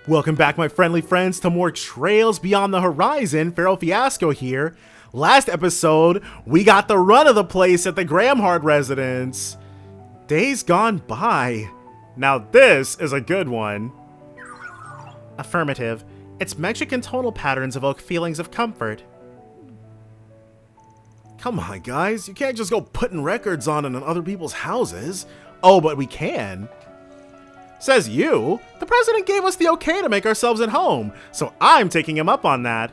Welcome back, my friendly friends, to more Trails Beyond the Horizon. Feral Fiasco here. Last episode, we got the run of the place at the Gramheart residence. Days gone by. Now this is a good one. Affirmative. Its Mexican tonal patterns evoke feelings of comfort. Come on, guys. You can't just go putting records on in other people's houses. Oh, but we can. Says you. The president gave us the okay to make ourselves at home, so I'm taking him up on that.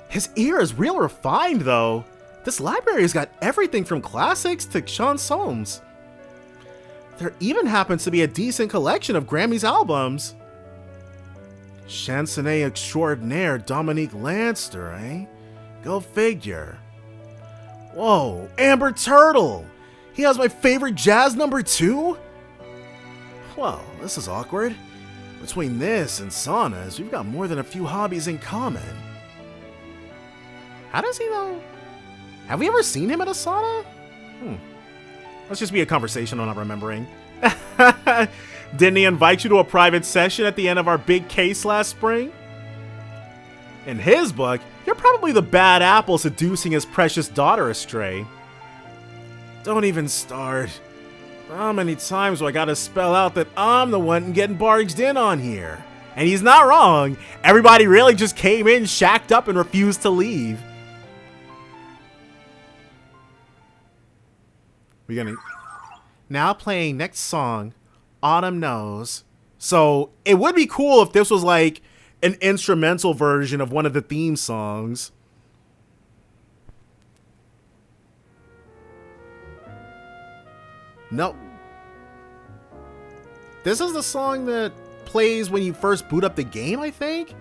His ear is real refined, though. This library's got everything from classics to chansons. There even happens to be a decent collection of Grammy's albums. Chansonnet extraordinaire Dominique Lanster, eh? Go figure. Whoa, Amber Turtle! He has my favorite jazz number 2? Well, this is awkward. Between this and saunas, we've got more than a few hobbies in common. How does he though? Have we ever seen him at a sauna? Let's just be a conversation I'm not remembering. Didn't he invite you to a private session at the end of our big case last spring? In his book, you're probably the bad apple seducing his precious daughter astray. Don't even start. How many times do I gotta spell out that I'm the one getting barged in on here? And he's not wrong. Everybody really just came in, shacked up, and refused to leave. We're gonna... Now playing next song, Autumn Knows. So it would be cool if this was like an instrumental version of one of the theme songs. Nope. This is the song that plays when you first boot up the game, I think?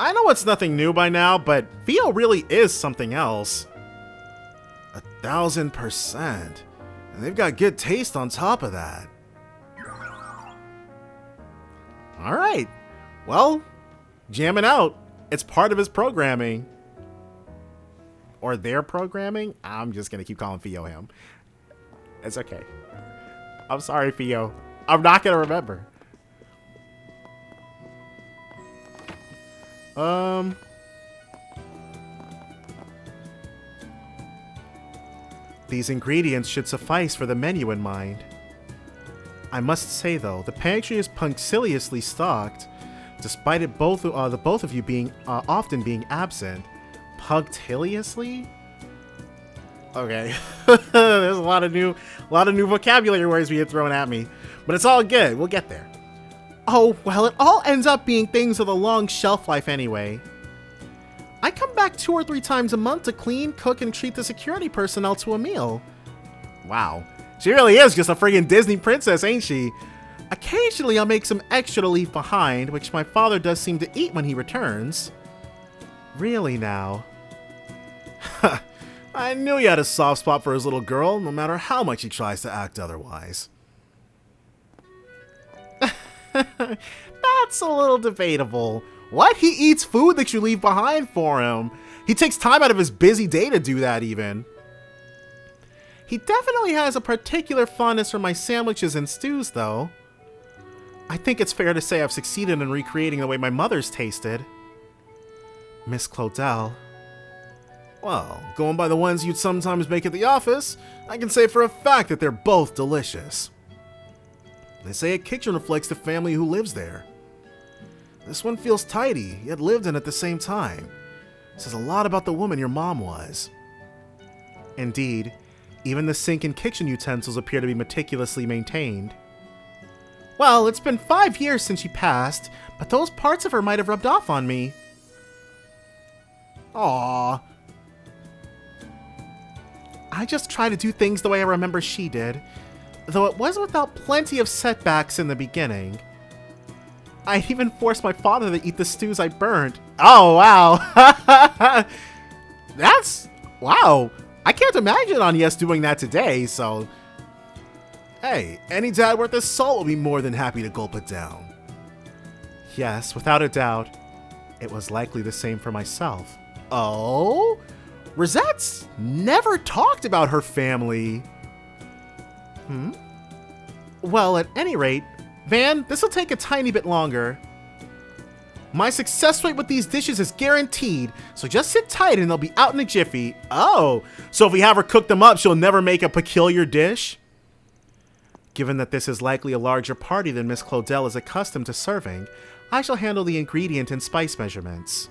I know it's nothing new by now, but Theo really is something else. 1000%. And they've got good taste on top of that. Alright. Well, jamming out. It's part of his programming. Or their programming? I'm just going to keep calling Theo him. It's okay. I'm sorry, Theo. I'm not going to remember. These ingredients should suffice for the menu in mind. I must say, though, the pantry is punctiliously stocked, despite it both the both of you being often being absent. Punctiliously? Okay. There's a lot of new vocabulary words being thrown at me, but it's all good. We'll get there. Oh, well, it all ends up being things with a long shelf life anyway. I come back 2 or 3 times a month to clean, cook, and treat the security personnel to a meal. Wow. She really is just a friggin' Disney princess, ain't she? Occasionally, I'll make some extra to leave behind, which my father does seem to eat when he returns. Really now? I knew he had a soft spot for his little girl, no matter how much he tries to act otherwise. That's a little debatable. What? He eats food that you leave behind for him. He takes time out of his busy day to do that even. He definitely has a particular fondness for my sandwiches and stews, though. I think it's fair to say I've succeeded in recreating the way my mother's tasted. Miss Claudel. Well, going by the ones you'd sometimes make at the office, I can say for a fact that they're both delicious. They say a kitchen reflects the family who lives there. This one feels tidy, yet lived in at the same time. Says a lot about the woman your mom was. Indeed, even the sink and kitchen utensils appear to be meticulously maintained. Well, it's been 5 years since she passed, but those parts of her might have rubbed off on me. Aww. I just try to do things the way I remember she did, though it was without plenty of setbacks in the beginning. I even forced my father to eat the stews I burned. Oh, wow. Wow. I can't imagine Agnes doing that today, so... Hey, any dad worth his salt will be more than happy to gulp it down. Yes, without a doubt, it was likely the same for myself. Oh? Rosette's never talked about her family. Well, at any rate, Van, this'll take a tiny bit longer. My success rate with these dishes is guaranteed, so just sit tight and they'll be out in a jiffy. Oh, so if we have her cook them up, she'll never make a peculiar dish? Given that this is likely a larger party than Miss Claudel is accustomed to serving, I shall handle the ingredient and spice measurements.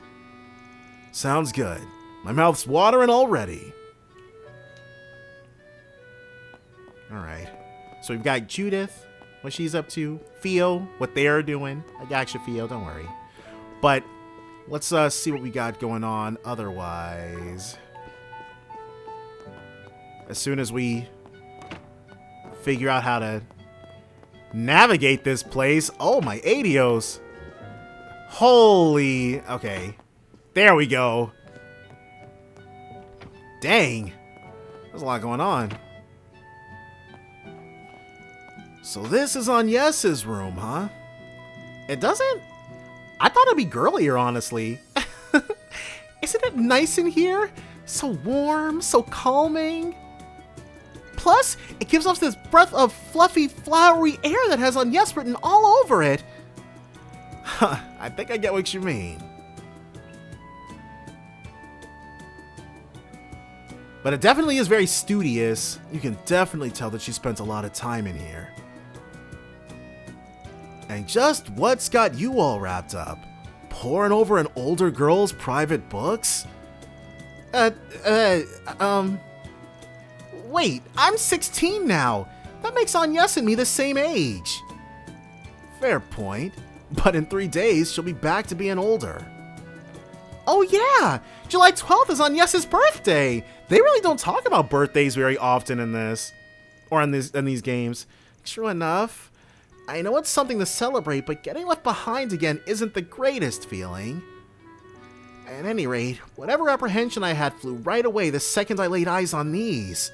Sounds good. My mouth's watering already. Alright. So we've got Judith, what she's up to. Theo, what they're doing. I got you, Theo, don't worry. But let's see what we got going on otherwise. As soon as we figure out how to navigate this place. Oh, my adios. Holy. Okay. There we go. Dang. There's a lot going on. So this is Agnes's room, huh? It doesn't... I thought it'd be girlier, honestly. Isn't it nice in here? So warm, so calming. Plus, it gives off this breath of fluffy, flowery air that has Agnes written all over it. I think I get what you mean. But it definitely is very studious. You can definitely tell that she spent a lot of time in here. And just what's got you all wrapped up? Poring over an older girl's private books? Wait, I'm 16 now. That makes Agnes and me the same age. Fair point. But in 3 days, she'll be back to being older. Oh yeah! July 12th is Agnes's birthday! They really don't talk about birthdays very often in this. Or in these games. True enough. I know it's something to celebrate, but getting left behind again isn't the greatest feeling. At any rate, whatever apprehension I had flew right away the second I laid eyes on these.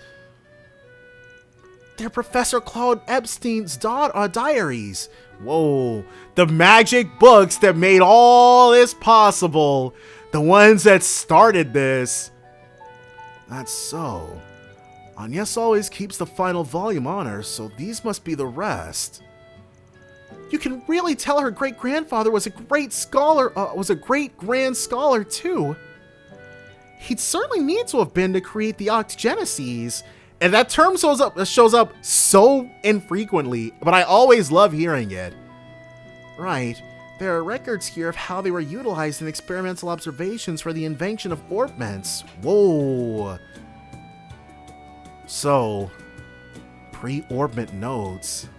They're Professor Claude Epstein's diaries. Whoa, the magic books that made all this possible. The ones that started this. That's so. Agnes always keeps the final volume on her, so these must be the rest. You can really tell her great-grandfather was a great scholar, grand scholar too. He'd certainly need to have been to create the octogeneses. And that term shows up so infrequently, but I always love hearing it. Right, there are records here of how they were utilized in experimental observations for the invention of orbments. Whoa. So, pre-orbment nodes.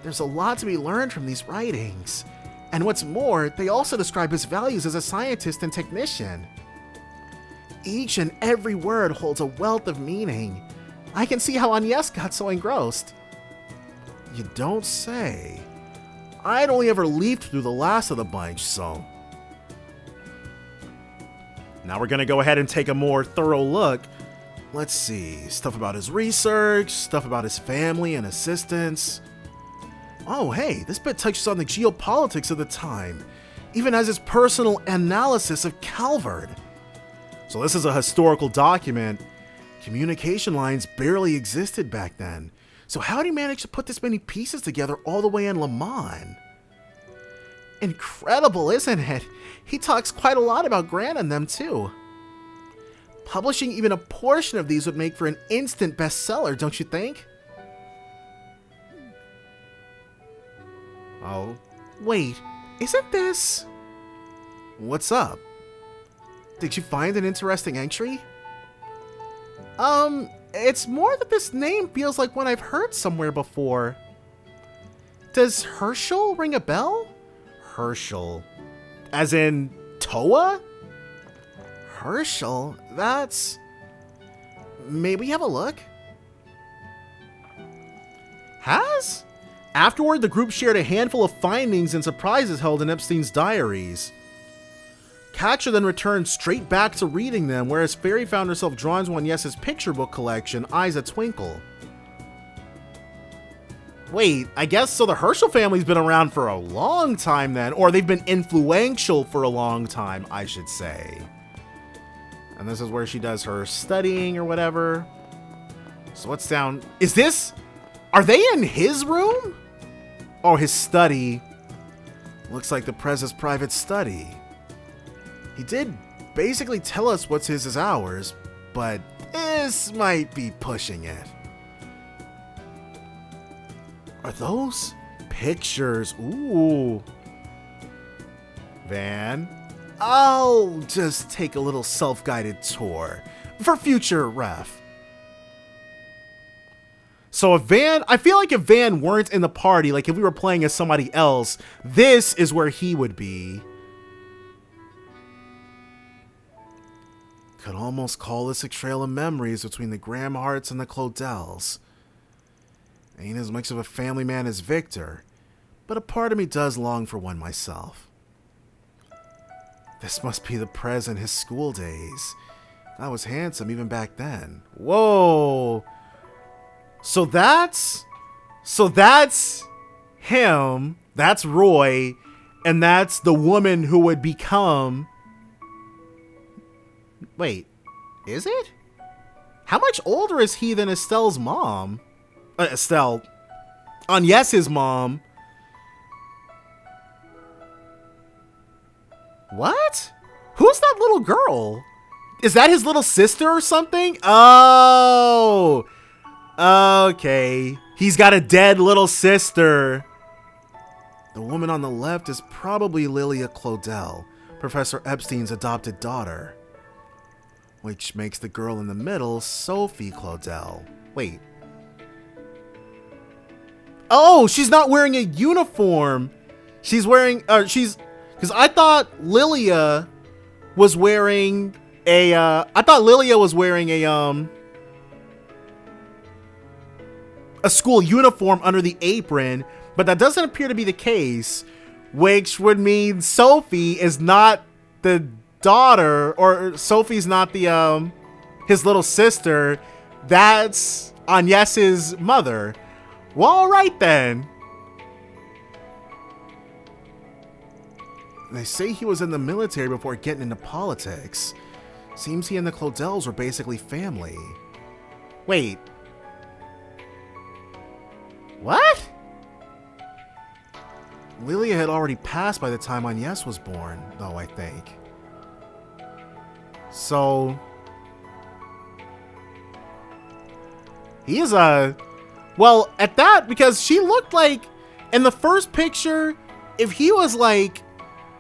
There's a lot to be learned from these writings. And what's more, they also describe his values as a scientist and technician. Each and every word holds a wealth of meaning. I can see how Agnes got so engrossed. You don't say. I'd only ever leafed through the last of the bunch, so... Now we're gonna go ahead and take a more thorough look. Let's see, stuff about his research, stuff about his family and assistants. Oh hey, this bit touches on the geopolitics of the time, even has his personal analysis of Calvard. So this is a historical document. Communication lines barely existed back then. So how did he manage to put this many pieces together all the way in Le Mans? Incredible, isn't it? He talks quite a lot about Grant and them too. Publishing even a portion of these would make for an instant bestseller, don't you think? Oh, wait, isn't this... What's up? Did you find an interesting entry? It's more that this name feels like one I've heard somewhere before. Does Herschel ring a bell? Herschel. As in Toa? Herschel? That's... May we have a look? Has? Afterward, the group shared a handful of findings and surprises held in Epstein's diaries. Katja then returned straight back to reading them, whereas Fairy found herself drawn to Agnes's picture book collection, eyes a twinkle. Wait, I guess so the Herschel family's been around for a long time then, or they've been influential for a long time, I should say. And this is where she does her studying or whatever. So what's down? Is this? Are they in his room? Oh, his study. Looks like the Prez's private study. He did basically tell us what's his is ours, but this might be pushing it. Are those pictures? Ooh. Van, I'll just take a little self-guided tour for future ref. So if Van, I feel like if Van weren't in the party, like if we were playing as somebody else, this is where he would be. Could almost call this a trail of memories between the Gramharts and the Claudels. Ain't as much of a family man as Victor, but a part of me does long for one myself. This must be the Prez in his school days. I was handsome even back then. Whoa! So that's him, that's Roy, and that's the woman who would become... Wait, is it? How much older is he than Estelle's mom? Estelle. Agnes's mom. What? Who's that little girl? Is that his little sister or something? Oh! Okay. He's got a dead little sister. The woman on the left is probably Lilia Claudel, Professor Epstein's adopted daughter. Which makes the girl in the middle Sophie Claudel. Wait. Oh, she's not wearing a uniform. She's wearing, because I thought Lilia was wearing a, a school uniform under the apron, but that doesn't appear to be the case, which would mean Sophie is not the daughter, or Sophie's not the, his little sister. That's Agnes's mother. Well, all right then. They say he was in the military before getting into politics. Seems he and the Claudels were basically family. Wait. What? Lilia had already passed by the time Agnes was born, though, I think. So... he is a... Well, at that, because she looked like, in the first picture, if he was like,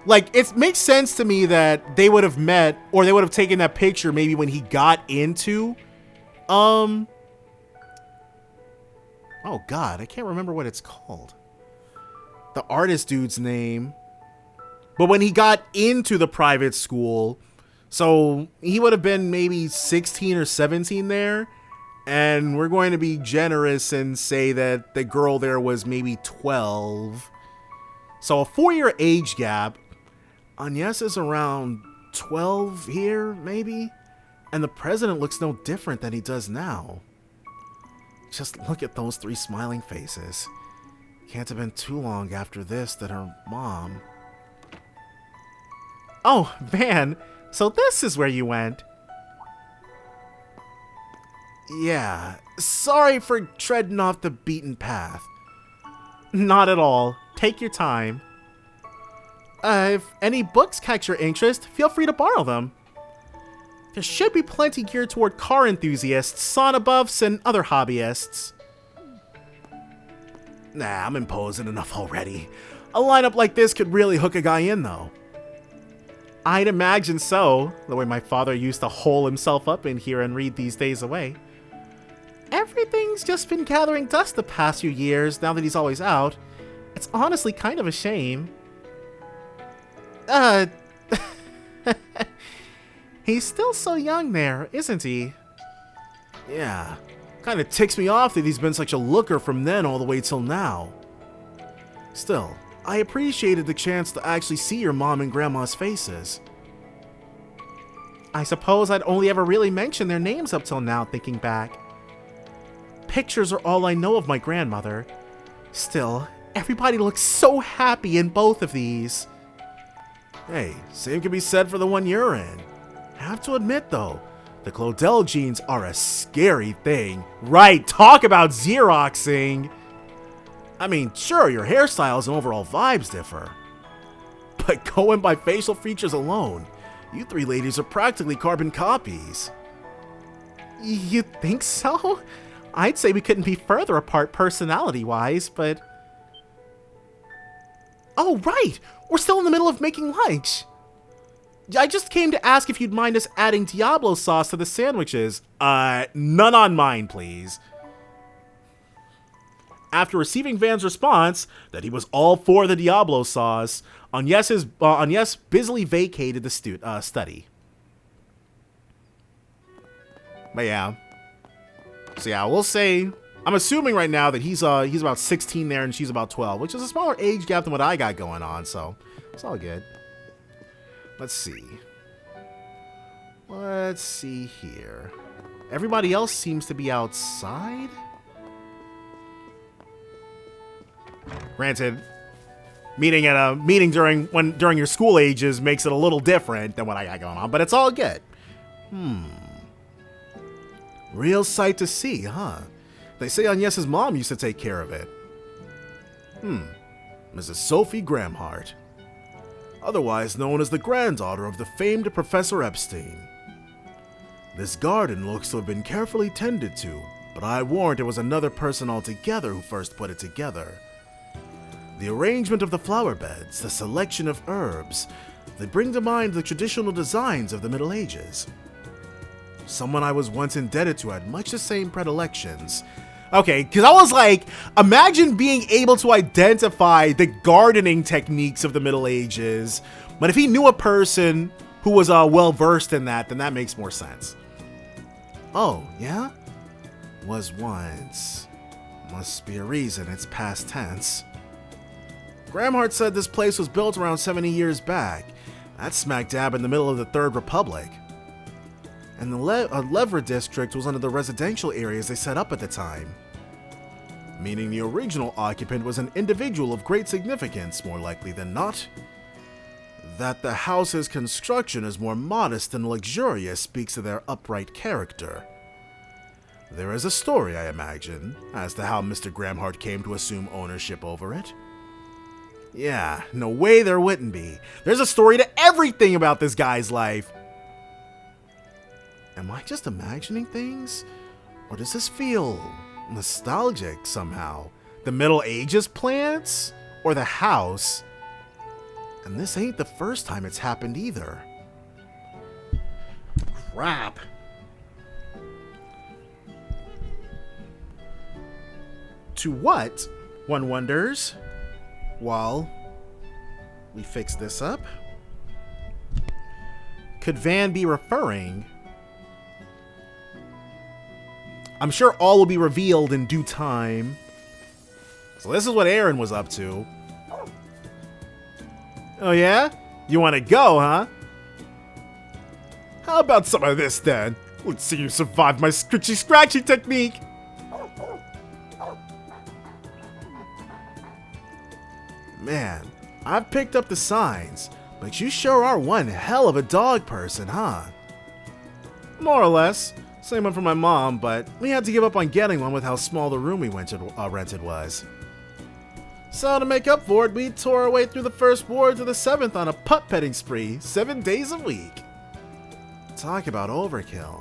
it makes sense to me that they would have met, or they would have taken that picture maybe when he got into, oh God, I can't remember what it's called. The artist dude's name. But when he got into the private school, so he would have been maybe 16 or 17 there. And we're going to be generous and say that the girl there was maybe 12. So a 4-year age gap. Agnes is around 12 here, maybe? And the president looks no different than he does now. Just look at those 3 smiling faces. Can't have been too long after this that her mom... Oh, Van, so this is where you went. Yeah, sorry for treading off the beaten path. Not at all. Take your time. If any books catch your interest, feel free to borrow them. There should be plenty geared toward car enthusiasts, sauna buffs, and other hobbyists. Nah, I'm imposing enough already. A lineup like this could really hook a guy in, though. I'd imagine so, the way my father used to hole himself up in here and read these days away. Everything's just been gathering dust the past few years, now that he's always out. It's honestly kind of a shame. He's still so young there, isn't he? Yeah. Kinda ticks me off that he's been such a looker from then all the way till now. Still, I appreciated the chance to actually see your mom and grandma's faces. I suppose I'd only ever really mentioned their names up till now, thinking back. Pictures are all I know of my grandmother. Still, everybody looks so happy in both of these. Hey, same can be said for the one you're in. Have to admit though, the Claudel jeans are a scary thing. Right, talk about Xeroxing. I mean, sure, your hairstyles and overall vibes differ. But going by facial features alone, you three ladies are practically carbon copies. You think so? I'd say we couldn't be further apart personality-wise, but... Oh, right! We're still in the middle of making lunch! I just came to ask if you'd mind us adding Diablo sauce to the sandwiches. None on mine, please. After receiving Van's response that he was all for the Diablo sauce, Agnes busily vacated the study. But yeah. So yeah, we'll say, I'm assuming right now that he's about 16 there and she's about 12, which is a smaller age gap than what I got going on, so it's all good. Let's see. Let's see here. Everybody else seems to be outside. Granted, meeting at a meeting during your school ages makes it a little different than what I got going on, but it's all good. Real sight to see, huh? They say Agnes's mom used to take care of it. Mrs. Sophie Gramheart, otherwise known as the granddaughter of the famed Professor Epstein. This garden looks to have been carefully tended to, but I warrant it was another person altogether who first put it together. The arrangement of the flower beds, the selection of herbs, they bring to mind the traditional designs of the Middle Ages. Someone I was once indebted to had much the same predilections. Okay, because I was like, imagine being able to identify the gardening techniques of the Middle Ages. But if he knew a person who was well-versed in that, then that makes more sense. Oh, yeah? Was once. Must be a reason it's past tense. Gramheart said this place was built around 70 years back. That's smack dab in the middle of the Third Republic. And the Levra district was one of the residential areas they set up at the time. Meaning the original occupant was an individual of great significance, more likely than not. That the house's construction is more modest and luxurious speaks to their upright character. There is a story, I imagine, as to how Mr. Gramheart came to assume ownership over it. Yeah, no way there wouldn't be. There's a story to everything about this guy's life. Am I just imagining things? Or does this feel nostalgic somehow? The Middle Ages plants? Or the house? And this ain't the first time it's happened either. Crap. To what, one wonders? While we fix this up, could Van be referring? I'm sure all will be revealed in due time. So this is what Aaron was up to. Oh yeah? You want to go, huh? How about some of this then? Let's see you survive my scratchy technique. Man, I've picked up the signs, but you sure are one hell of a dog person, huh? More or less. Same one for my mom, but we had to give up on getting one with how small the room we rented was. So to make up for it, we tore our way through the first ward to the 7th on a pup petting spree, 7 days a week. Talk about overkill.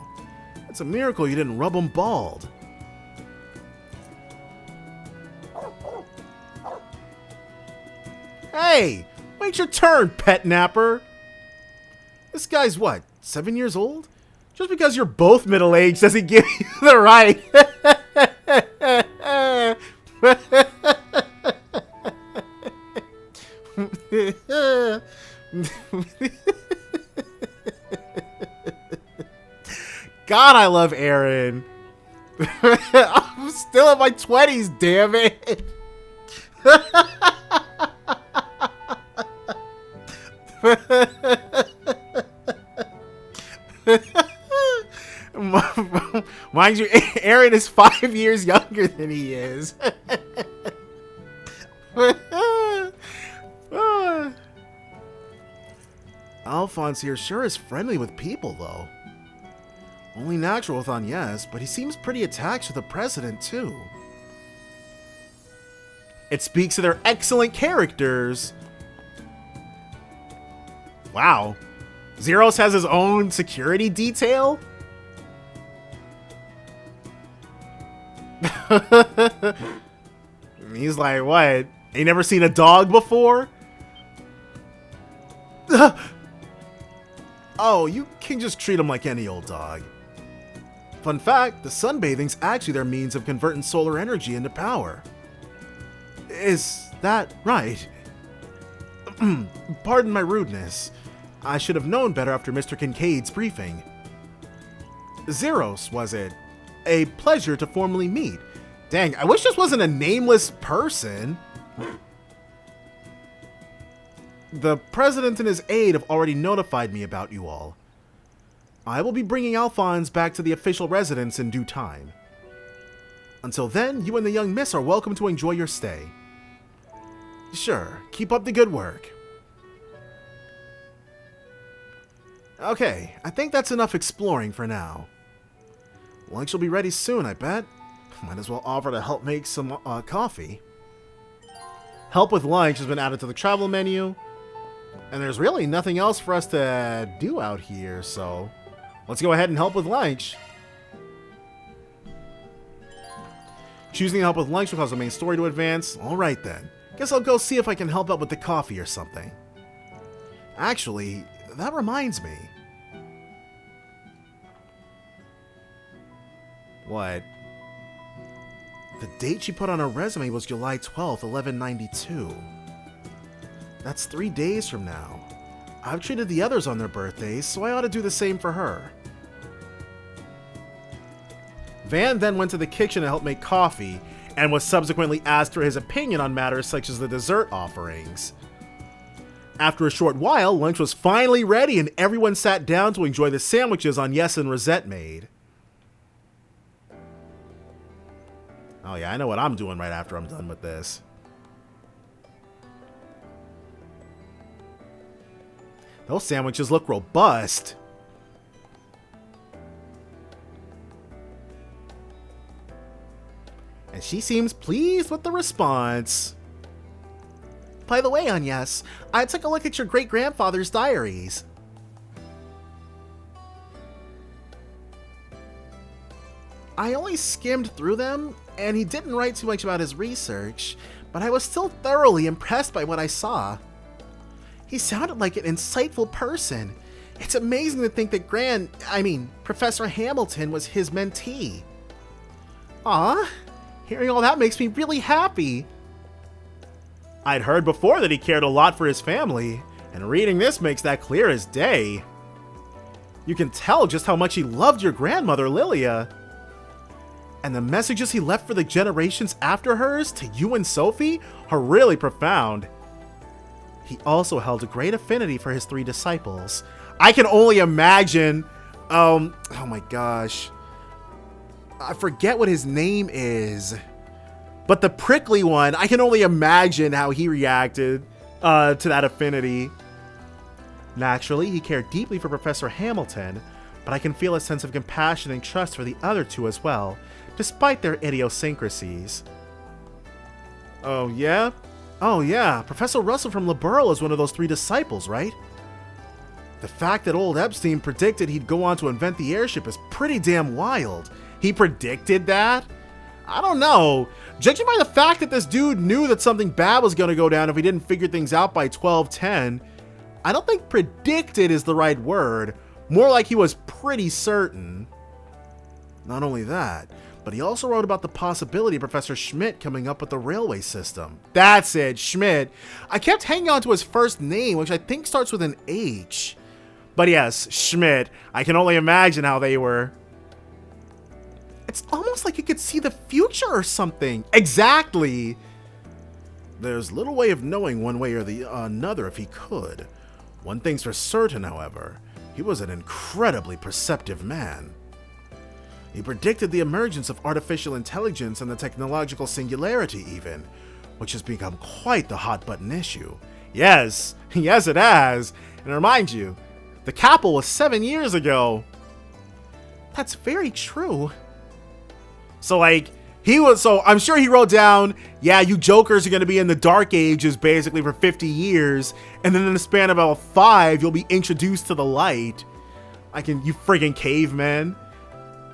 It's a miracle you didn't rub them bald. Hey, wait your turn, pet napper. This guy's what, 7 years old? Just because you're both middle-aged doesn't give you the right. God, I love Aaron. I'm still in my 20s, damn it. Mind you, Aaron is 5 years younger than he is. Alphonse here sure is friendly with people, though. Only natural with Agnes, but he seems pretty attached to the president, too. It speaks to their excellent characters. Wow. Zeros has his own security detail? He's like, what? Ain't never seen a dog before? Oh, you can just treat him like any old dog. Fun fact, the sunbathing's actually their means of converting solar energy into power. Is that right? Pardon my rudeness. I should have known better after Mr. Kincaid's briefing. Zeros, was it? A pleasure to formally meet. Dang, I wish this wasn't a nameless person. The president and his aide have already notified me about you all. I will be bringing Alphonse back to the official residence in due time. Until then, you and the young miss are welcome to enjoy your stay. Sure, keep up the good work. Okay, I think that's enough exploring for now. Lunch will be ready soon, I bet. Might as well offer to help make some coffee. Help with lunch has been added to the travel menu. And there's really nothing else for us to do out here, so let's go ahead and help with lunch. Choosing to help with lunch will cause the main story to advance. Alright then. Guess I'll go see if I can help out with the coffee or something. Actually, that reminds me. What? The date she put on her resume was July 12th, 1192. That's 3 days from now. I've treated the others on their birthdays, so I ought to do the same for her. Van then went to the kitchen to help make coffee, and was subsequently asked for his opinion on matters such as the dessert offerings. After a short while, lunch was finally ready and everyone sat down to enjoy the sandwiches Agnes and Rosette made. Oh yeah, I know what I'm doing right after I'm done with this. Those sandwiches look robust. And she seems pleased with the response. By the way, Agnes, I took a look at your great-grandfather's diaries. I only skimmed through them, and he didn't write too much about his research, but I was still thoroughly impressed by what I saw. He sounded like an insightful person. It's amazing to think that Professor Hamilton was his mentee. Aw, hearing all that makes me really happy. I'd heard before that he cared a lot for his family, and reading this makes that clear as day. You can tell just how much he loved your grandmother, Lilia. And the messages he left for the generations after hers to you and Sophie are really profound. He also held a great affinity for his 3 disciples. I can only imagine, oh my gosh. I forget what his name is. But the prickly one, I can only imagine how he reacted to that affinity. Naturally, he cared deeply for Professor Hamilton, but I can feel a sense of compassion and trust for the other 2 as well, despite their idiosyncrasies. Oh yeah? Oh yeah, Professor Russell from Liberl is one of those 3 disciples, right? The fact that old Epstein predicted he'd go on to invent the airship is pretty damn wild. He predicted that? I don't know. Judging by the fact that this dude knew that something bad was going to go down if he didn't figure things out by 1210, I don't think predicted is the right word. More like he was pretty certain. Not only that, but he also wrote about the possibility of Professor Schmidt coming up with the railway system. That's it, Schmidt. I kept hanging on to his first name, which I think starts with an H. But yes, Schmidt. I can only imagine how they were. It's almost like you could see the future or something. Exactly. There's little way of knowing one way or the another if he could. One thing's for certain, however. He was an incredibly perceptive man. He predicted the emergence of artificial intelligence and the technological singularity even, which has become quite the hot-button issue. Yes, yes it has. And remind you, The capital was 7 years ago. That's very true. So, like, I'm sure he wrote down, yeah, you jokers are going to be in the Dark Ages basically for 50 years, and then in the span of about 5, you'll be introduced to the light. You friggin' caveman.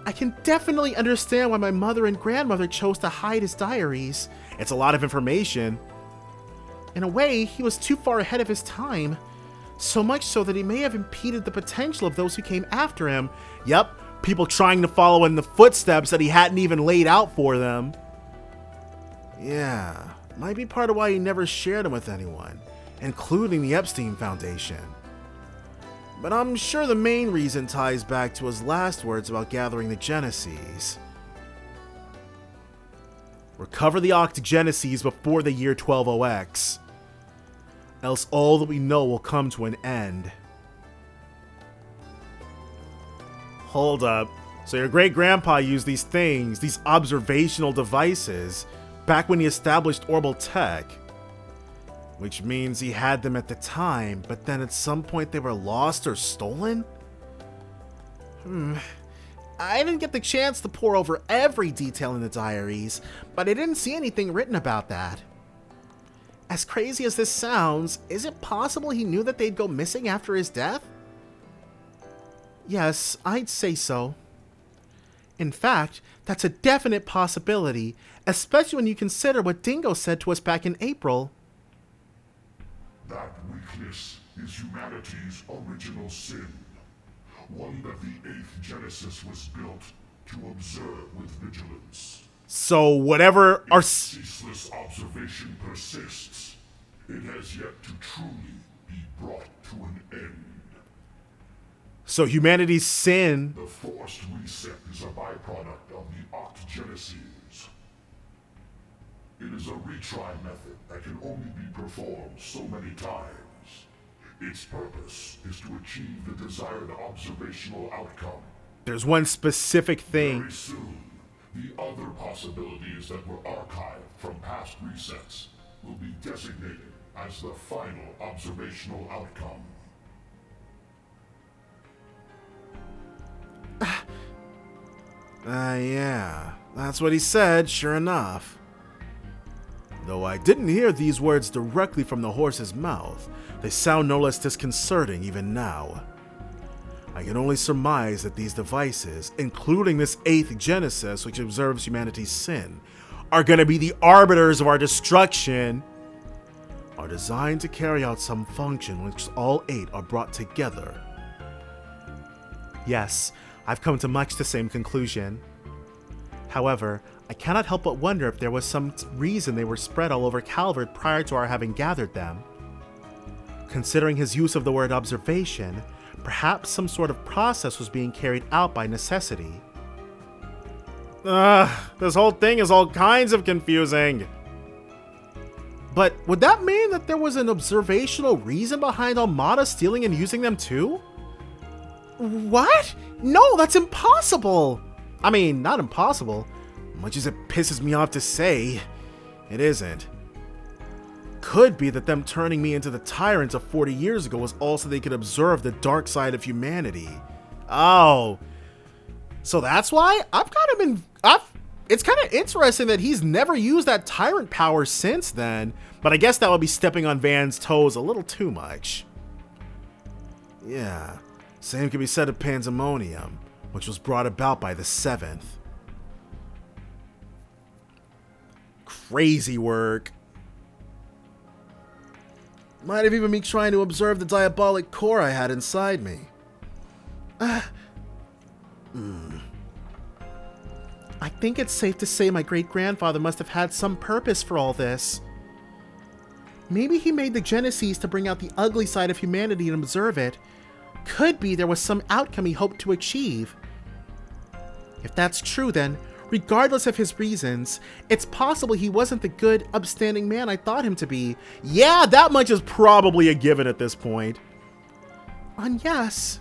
I can definitely understand why my mother and grandmother chose to hide his diaries. It's a lot of information. In a way, he was too far ahead of his time. So much so that he may have impeded the potential of those who came after him. Yep, people trying to follow in the footsteps that he hadn't even laid out for them. Yeah, might be part of why he never shared them with anyone, including the Epstein Foundation. But I'm sure the main reason ties back to his last words about gathering the Genesees. Recover the Octogenesees before the year 120X, else all that we know will come to an end. Hold up. So your great-grandpa used these things, these observational devices, back when he established orbital tech. Which means he had them at the time, but then at some point they were lost or stolen? I didn't get the chance to pore over every detail in the diaries, but I didn't see anything written about that. As crazy as this sounds, is it possible he knew that they'd go missing after his death? Yes, I'd say so. In fact, that's a definite possibility, especially when you consider what Dingo said to us back in April. That weakness is humanity's original sin. One that the 8th Genesis was built to observe with vigilance. So whatever our ceaseless observation persists, it has yet to truly be brought to an end. So humanity's sin. The forced reset is a byproduct of the Octogenesis. It is a retry method that can only be performed so many times. Its purpose is to achieve the desired observational outcome. There's one specific thing. Very soon, the other possibilities that were archived from past resets will be designated as the final observational outcome. Yeah, that's what he said, sure enough. Though I didn't hear these words directly from the horse's mouth, they sound no less disconcerting even now. I can only surmise that these devices, including this 8th Genesis which observes humanity's sin, are going to be the arbiters of our destruction, are designed to carry out some function which all 8 are brought together. Yes, I've come to much the same conclusion. However, I cannot help but wonder if there was some reason they were spread all over Calvert prior to our having gathered them. Considering his use of the word observation, perhaps some sort of process was being carried out by necessity. This whole thing is all kinds of confusing. But would that mean that there was an observational reason behind Almada stealing and using them too? What? No, that's impossible! I mean, not impossible. Much as it pisses me off to say, it isn't. Could be that them turning me into the tyrants of 40 years ago was also they could observe the dark side of humanity. Oh. So that's why? It's kind of interesting that he's never used that tyrant power since then, but I guess that would be stepping on Van's toes a little too much. Yeah, same can be said of Pandemonium, which was brought about by the 7th. Crazy work. Might have even been trying to observe the diabolic core I had inside me. I think it's safe to say my great-grandfather must have had some purpose for all this. Maybe he made the Genesees to bring out the ugly side of humanity and observe it. Could be there was some outcome he hoped to achieve. If that's true, then, regardless of his reasons, it's possible he wasn't the good, upstanding man I thought him to be. Yeah, that much is probably a given at this point. And yes.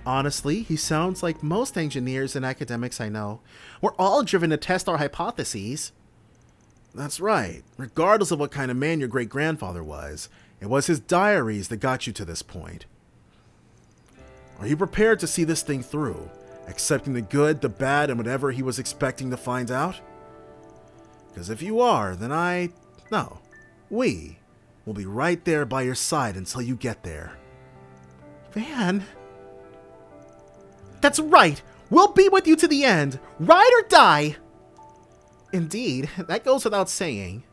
Honestly, he sounds like most engineers and academics I know. We're all driven to test our hypotheses. That's right. Regardless of what kind of man your great-grandfather was, it was his diaries that got you to this point. Are you prepared to see this thing through, accepting the good, the bad, and whatever he was expecting to find out? Because if you are, then we will be right there by your side until you get there. Van? That's right! We'll be with you to the end, ride or die! Indeed, that goes without saying.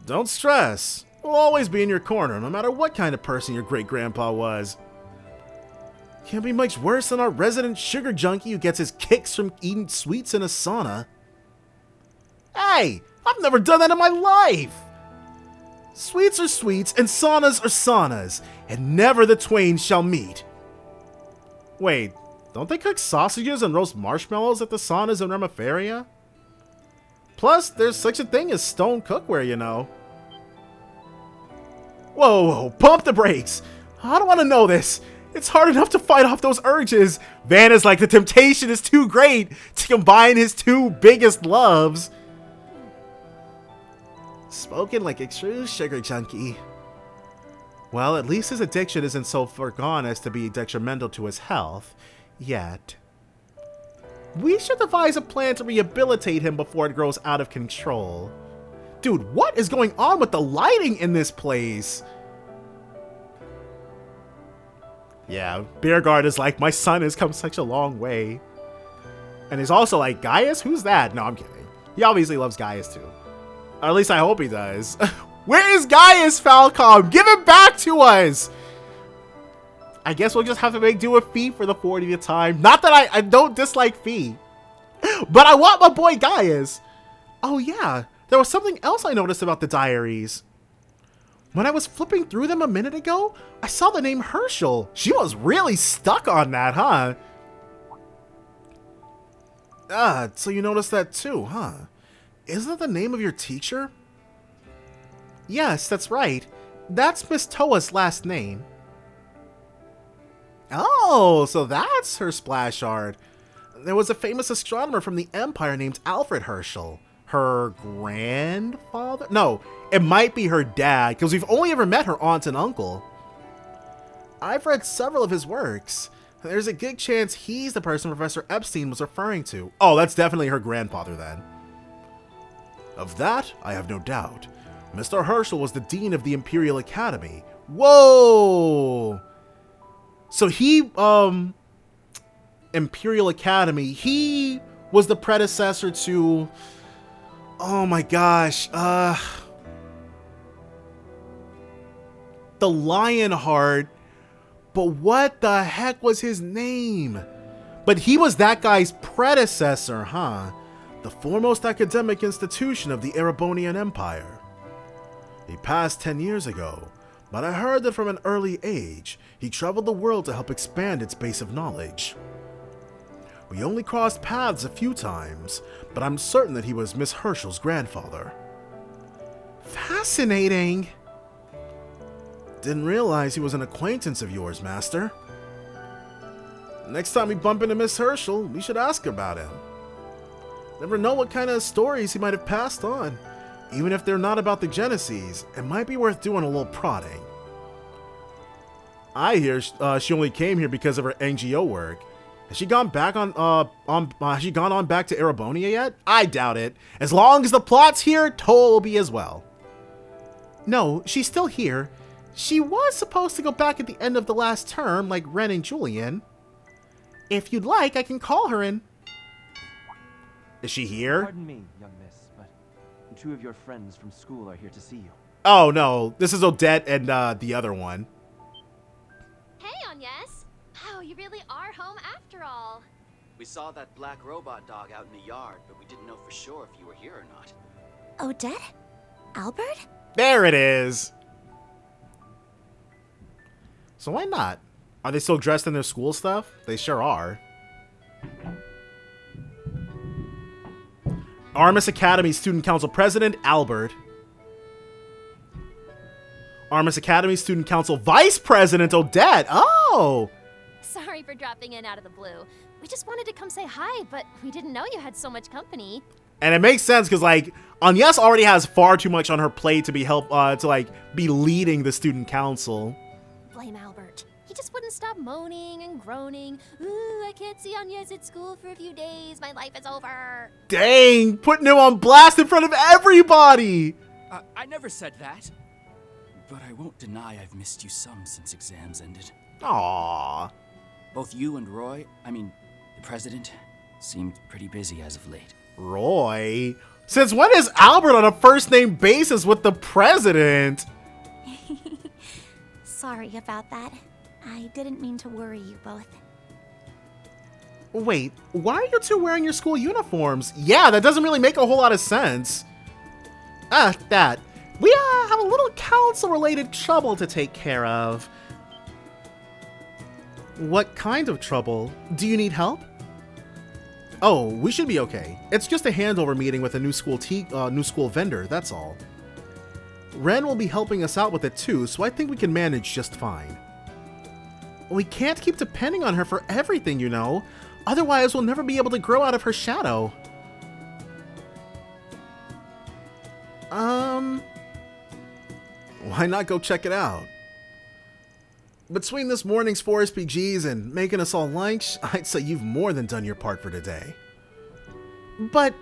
Don't stress. We'll always be in your corner, no matter what kind of person your great-grandpa was. Can't be much worse than our resident sugar junkie who gets his kicks from eating sweets in a sauna. Hey! I've never done that in my life! Sweets are sweets, and saunas are saunas, and never the twain shall meet. Wait, don't they cook sausages and roast marshmallows at the saunas in Remiferia? Plus, there's such a thing as stone cookware, you know. Whoa, pump the brakes! I don't want to know this. It's hard enough to fight off those urges. Van is like the temptation is too great to combine his two biggest loves. Spoken like a true sugar junkie. Well, at least his addiction isn't so far gone as to be detrimental to his health, yet. We should devise a plan to rehabilitate him before it grows out of control. Dude, what is going on with the lighting in this place? Yeah, Beergard is like, my son has come such a long way. And he's also like, Gaius? Who's that? No, I'm kidding. He obviously loves Gaius too. Or at least I hope he does. Where is Gaius, Falcom? Give him back to us! I guess we'll just have to make do with Fee for the 40th time. Not that I don't dislike Fee. But I want my boy Gaius. Oh yeah, there was something else I noticed about the diaries. When I was flipping through them a minute ago, I saw the name Herschel. She was really stuck on that, huh? So you noticed that too, huh? Isn't that the name of your teacher? Yes, that's right. That's Miss Toa's last name. Oh, so that's her splash art. There was a famous astronomer from the Empire named Alfred Herschel. Her grandfather? No, it might be her dad, because we've only ever met her aunt and uncle. I've read several of his works. There's a good chance he's the person Professor Epstein was referring to. Oh, that's definitely her grandfather then. Of that, I have no doubt. Mr. Herschel was the dean of the Imperial Academy. Whoa! So he, Imperial Academy, he was the predecessor to, oh my gosh, the Lionheart, but what the heck was his name? But he was that guy's predecessor, huh? The foremost academic institution of the Erebonian Empire. He passed 10 years ago, but I heard that from an early age, he traveled the world to help expand its base of knowledge. We only crossed paths a few times, but I'm certain that he was Miss Herschel's grandfather. Fascinating! Didn't realize he was an acquaintance of yours, Master. Next time we bump into Miss Herschel, we should ask about him. Never know what kind of stories he might have passed on. Even if they're not about the Genesees, it might be worth doing a little prodding. I hear she only came here because of her NGO work. Has she gone back has she gone on back to Erebonia yet? I doubt it. As long as the plot's here, Toll will be as well. No, she's still here. She was supposed to go back at the end of the last term, like Ren and Julian. If you'd like, I can call her in. Is she here? Pardon me, young miss, but two of your friends from school are here to see you. Oh no, this is Odette and the other one. Hey, Agnes. Oh, you really are home after all. We saw that black robot dog out in the yard, but we didn't know for sure if you were here or not. Odette? Albert? There it is. So why not? Are they still dressed in their school stuff? They sure are. Armis Academy Student Council President, Albert. Armis Academy Student Council Vice President, Odette. Oh! Sorry for dropping in out of the blue. We just wanted to come say hi, but we didn't know you had so much company. And it makes sense because, like, Agnes already has far too much on her plate to be be leading the student council. Blame Albert. He just wouldn't stop moaning and groaning. Ooh, I can't see Agnes at school for a few days. My life is over. Dang, putting him on blast in front of everybody. I never said that. But I won't deny I've missed you some since exams ended. Aww. Both you and Roy, the president, seemed pretty busy as of late. Roy? Since when is Albert on a first-name basis with the president? Sorry about that. I didn't mean to worry you both. Wait, why are you two wearing your school uniforms? Yeah, that doesn't really make a whole lot of sense. That. We have a little council-related trouble to take care of. What kind of trouble? Do you need help? Oh, we should be okay. It's just a handover meeting with a new school vendor, that's all. Ren will be helping us out with it too, so I think we can manage just fine. We can't keep depending on her for everything, you know. Otherwise, we'll never be able to grow out of her shadow. Why not go check it out? Between this morning's 4 SPGs and making us all lunch, I'd say you've more than done your part for today. But...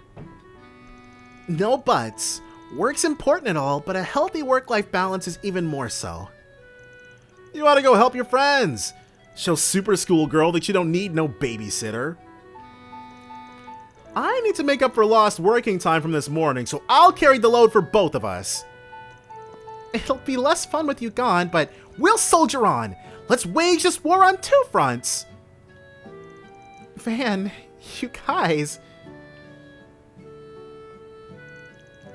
no buts. Work's important and all, but a healthy work-life balance is even more so. You ought to go help your friends. Show Super Schoolgirl that you don't need no babysitter. I need to make up for lost working time from this morning, so I'll carry the load for both of us. It'll be less fun with you gone, but we'll soldier on. Let's wage this war on 2 fronts. Van, you guys...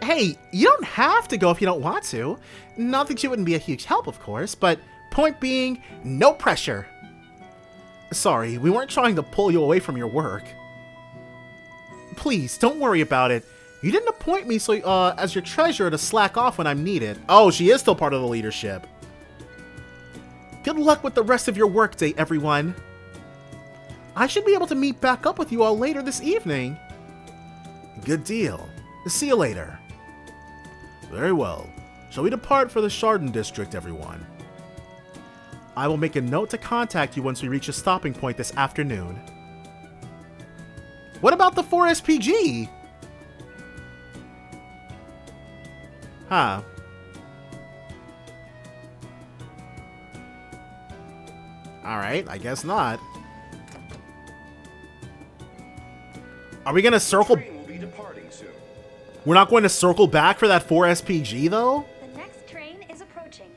Hey, you don't have to go if you don't want to. Not that you wouldn't be a huge help, of course, but point being, no pressure. Sorry, we weren't trying to pull you away from your work. Please, don't worry about it. You didn't appoint me as your treasurer to slack off when I'm needed. Oh, she is still part of the leadership. Good luck with the rest of your workday, everyone. I should be able to meet back up with you all later this evening. Good deal. See you later. Very well. Shall we depart for the Chardon district, everyone? I will make a note to contact you once we reach a stopping point this afternoon. What about the 4 SPG? Huh. Alright, I guess not. Are we gonna circle? We're not going to circle back for that 4 SPG though? The next train is approaching.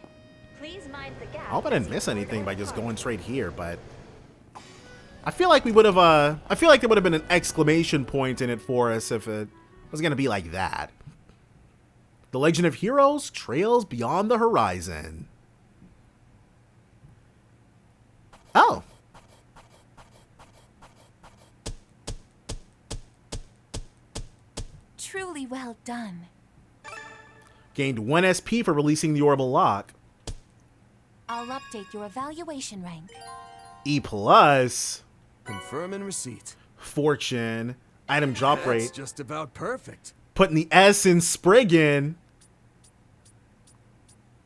Please mind the gap. I hope I didn't miss anything by just going straight here, but I feel like we would have I feel like there would have been an exclamation point in it for us if it was gonna be like that. The Legend of Heroes trails beyond the horizon. Oh. Truly well done. Gained 1 SP for releasing the Orbital Lock. I'll update your evaluation rank. E+. Confirm and receipt. Fortune. Item drop rate. That's just about perfect. Putting the S in Spriggan.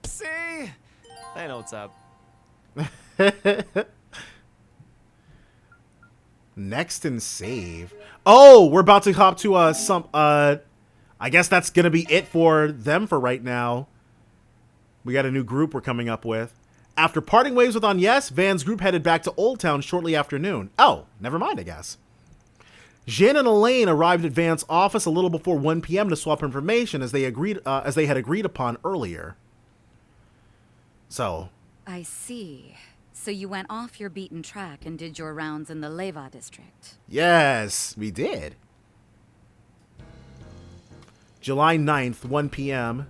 See? I know what's up. Next and save. Oh, we're about to hop to I guess that's gonna be it for them for right now. We got a new group we're coming up with. After parting ways with Agnes, Van's group headed back to Old Town shortly after noon. Oh, never mind, I guess. Jean and Elaine arrived at Van's office a little before 1 p.m. to swap information as they had agreed upon earlier. So. I see. So you went off your beaten track and did your rounds in the Leva district. Yes, we did. July 9th, 1 p.m.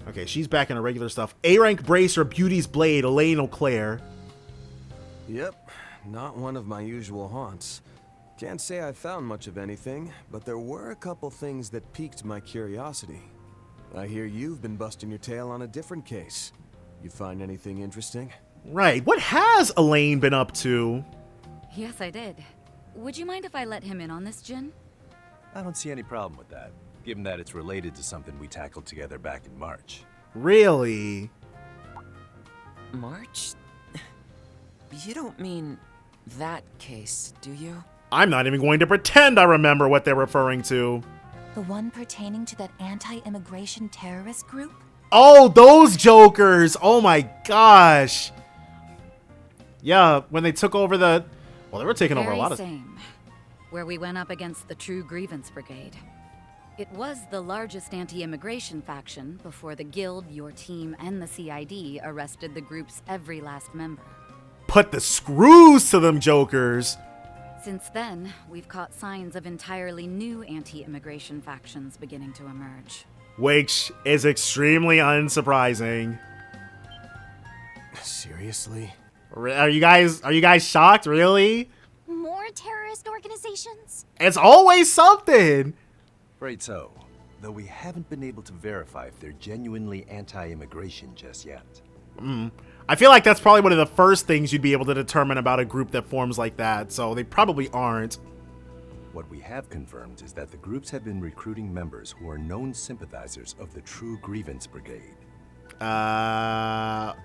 Okay, she's back in her regular stuff. A-rank bracer, Beauty's Blade, Elaine O'Clair. Yep, not one of my usual haunts. Can't say I found much of anything, but there were a couple things that piqued my curiosity. I hear you've been busting your tail on a different case. You find anything interesting? Right, what has Elaine been up to? Yes, I did. Would you mind if I let him in on this, Jin? I don't see any problem with that, given that it's related to something we tackled together back in March. Really? March? You don't mean that case, do you? I'm not even going to pretend I remember what they're referring to. The one pertaining to that anti-immigration terrorist group? Oh, those jokers! Oh my gosh! Yeah, when they took over the... Well, they were taking over a lot of... Same, where we went up against the True Grievance Brigade. It was the largest anti-immigration faction before the Guild, your team, and the CID arrested the group's every last member. Put the screws to them jokers! Since then, we've caught signs of entirely new anti-immigration factions beginning to emerge. Which is extremely unsurprising. Seriously? Are you guys shocked, really? More terrorist organizations? It's always something! Afraid so. Though we haven't been able to verify if they're genuinely anti-immigration just yet. I feel like that's probably one of the first things you'd be able to determine about a group that forms like that, so they probably aren't. What we have confirmed is that the groups have been recruiting members who are known sympathizers of the True Grievance Brigade.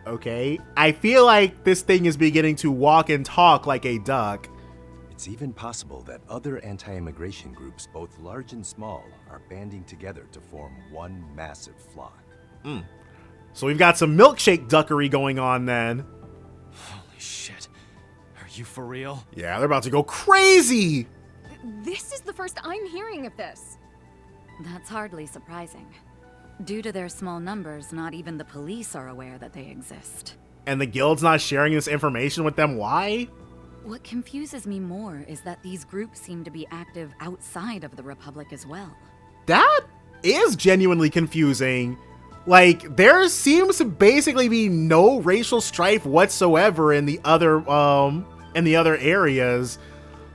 Okay. I feel like this thing is beginning to walk and talk like a duck. It's even possible that other anti-immigration groups, both large and small, are banding together to form one massive flock. So we've got some milkshake duckery going on then. Holy shit. Are you for real? Yeah, they're about to go crazy! This is the first I'm hearing of this. That's hardly surprising. Due to their small numbers, not even the police are aware that they exist. And the Guild's not sharing this information with them, why? What confuses me more is that these groups seem to be active outside of the Republic as well. That is genuinely confusing. Like, there seems to basically be no racial strife whatsoever in the other areas.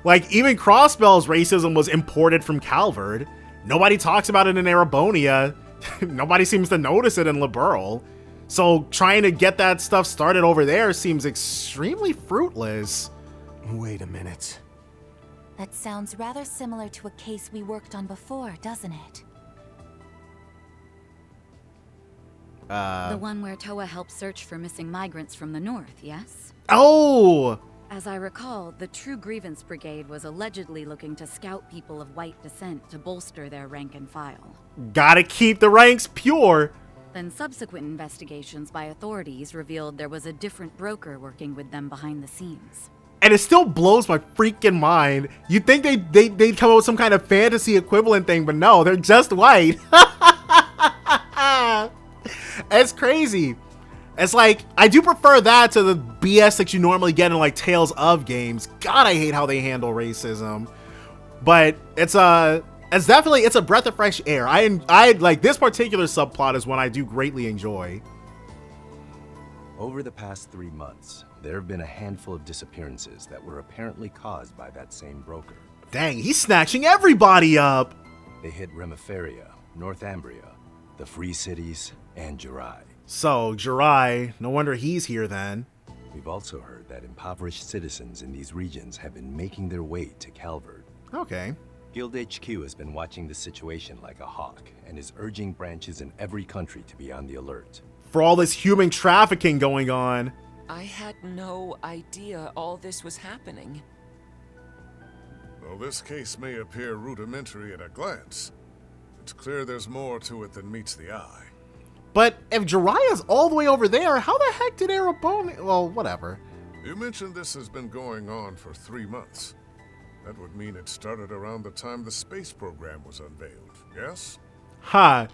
Like, even Crossbell's racism was imported from Calvard. Nobody talks about it in Erebonia. Nobody seems to notice it in Liberl. So trying to get that stuff started over there seems extremely fruitless. Wait a minute. That sounds rather similar to a case we worked on before, doesn't it? The one where Toa helped search for missing migrants from the north, yes? Oh! As I recall, the True Grievance Brigade was allegedly looking to scout people of white descent to bolster their rank and file. Gotta keep the ranks pure! Then subsequent investigations by authorities revealed there was a different broker working with them behind the scenes. And it still blows my freaking mind. You'd think they'd come up with some kind of fantasy equivalent thing, but no, they're just white. It's crazy. It's like, I do prefer that to the BS that you normally get in like Tales of games. God, I hate how they handle racism. But it's definitely a breath of fresh air. I like this particular subplot is one I do greatly enjoy. Over the past 3 months, there have been a handful of disappearances that were apparently caused by that same broker. Dang, he's snatching everybody up. They hit Remiferia, Northumbria, the Free Cities, and Jirai. So, Jirai, no wonder he's here then. We've also heard that impoverished citizens in these regions have been making their way to Calvard. Okay. Guild HQ has been watching the situation like a hawk and is urging branches in every country to be on the alert. For all this human trafficking going on. I had no idea all this was happening. Though this case may appear rudimentary at a glance, it's clear there's more to it than meets the eye. But if Jiraiya's all the way over there, how the heck did Erebonia... Well, whatever. You mentioned this has been going on for 3 months. That would mean it started around the time the space program was unveiled, yes? Huh.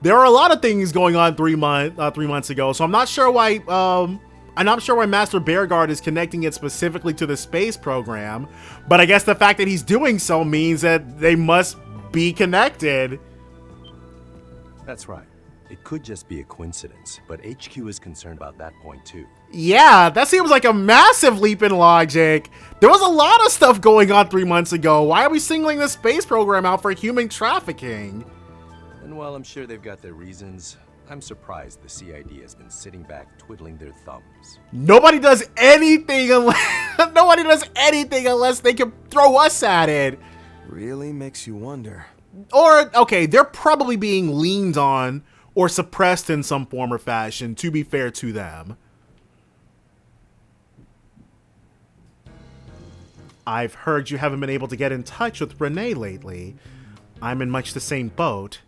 There are a lot of things going on 3 months ago, so I'm not sure why Master Bearguard is connecting it specifically to the space program. But I guess the fact that he's doing so means that they must be connected. That's right. It could just be a coincidence, but HQ is concerned about that point too. Yeah, that seems like a massive leap in logic. There was a lot of stuff going on 3 months ago. Why are we singling the space program out for human trafficking? And while I'm sure they've got their reasons, I'm surprised the CID has been sitting back twiddling their thumbs. Nobody does anything unless they can throw us at it. Really makes you wonder. Or, okay, they're probably being leaned on or suppressed in some form or fashion, to be fair to them. I've heard you haven't been able to get in touch with Renee lately. I'm in much the same boat.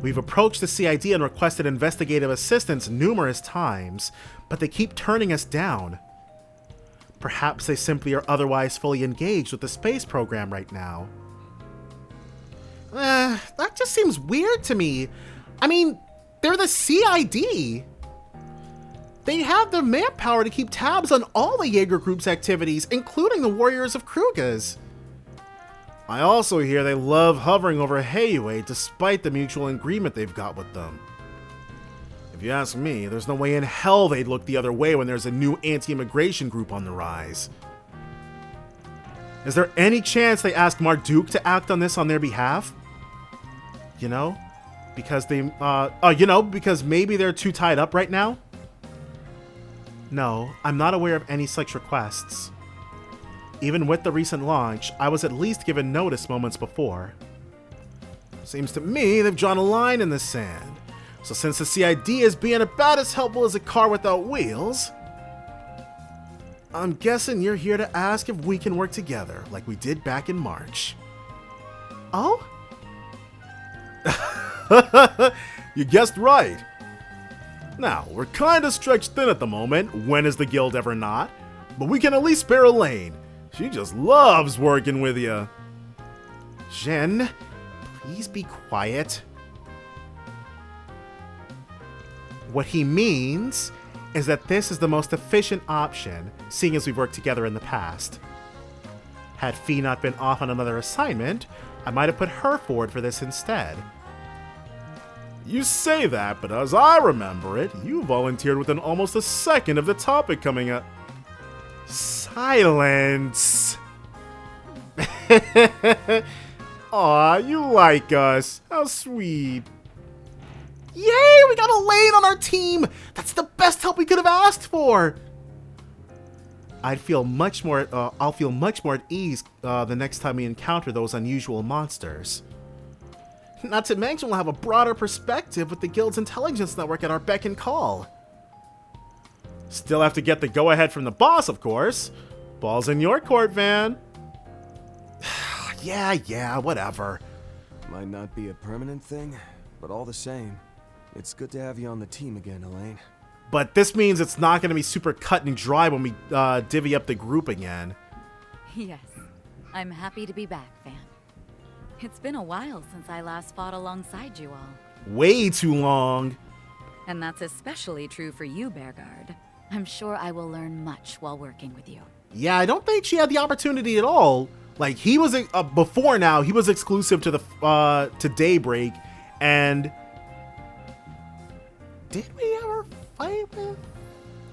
We've approached the CID and requested investigative assistance numerous times, but they keep turning us down. Perhaps they simply are otherwise fully engaged with the space program right now. That just seems weird to me. I mean, they're the CID. They have the manpower to keep tabs on all the Jaeger Group's activities, including the Warriors of Krugas. I also hear they love hovering over Heiue despite the mutual agreement they've got with them. If you ask me, there's no way in hell they'd look the other way when there's a new anti-immigration group on the rise. Is there any chance they asked Marduk to act on this on their behalf? You know? Because they, because maybe they're too tied up right now? No, I'm not aware of any such requests. Even with the recent launch, I was at least given notice moments before. Seems to me they've drawn a line in the sand. So since the CID is being about as helpful as a car without wheels, I'm guessing you're here to ask if we can work together like we did back in March. Oh? You guessed right. Now, we're kinda stretched thin at the moment, when is the guild ever not? But we can at least spare Elaine. She just loves working with you. Jen, please be quiet. What he means is that this is the most efficient option, seeing as we've worked together in the past. Had Fee not been off on another assignment, I might have put her forward for this instead. You say that, but as I remember it, you volunteered within almost a second of the topic coming up. Silence! Aw, you like us. How sweet. Yay, we got Elaine on our team! That's the best help we could have asked for! I'll feel much more at ease the next time we encounter those unusual monsters. Not to mention we'll have a broader perspective with the guild's intelligence network at our beck and call. Still have to get the go-ahead from the boss, of course. Ball's in your court, Van. Yeah, whatever. Might not be a permanent thing, but all the same, it's good to have you on the team again, Elaine. But this means it's not going to be super cut and dry when we divvy up the group again. Yes, I'm happy to be back, Van. It's been a while since I last fought alongside you all. Way too long. And that's especially true for you, Bearguard. I'm sure I will learn much while working with you. Yeah, I don't think she had the opportunity at all. Like, he was, before now, he was exclusive to the, to Daybreak, and... Did we ever fight with?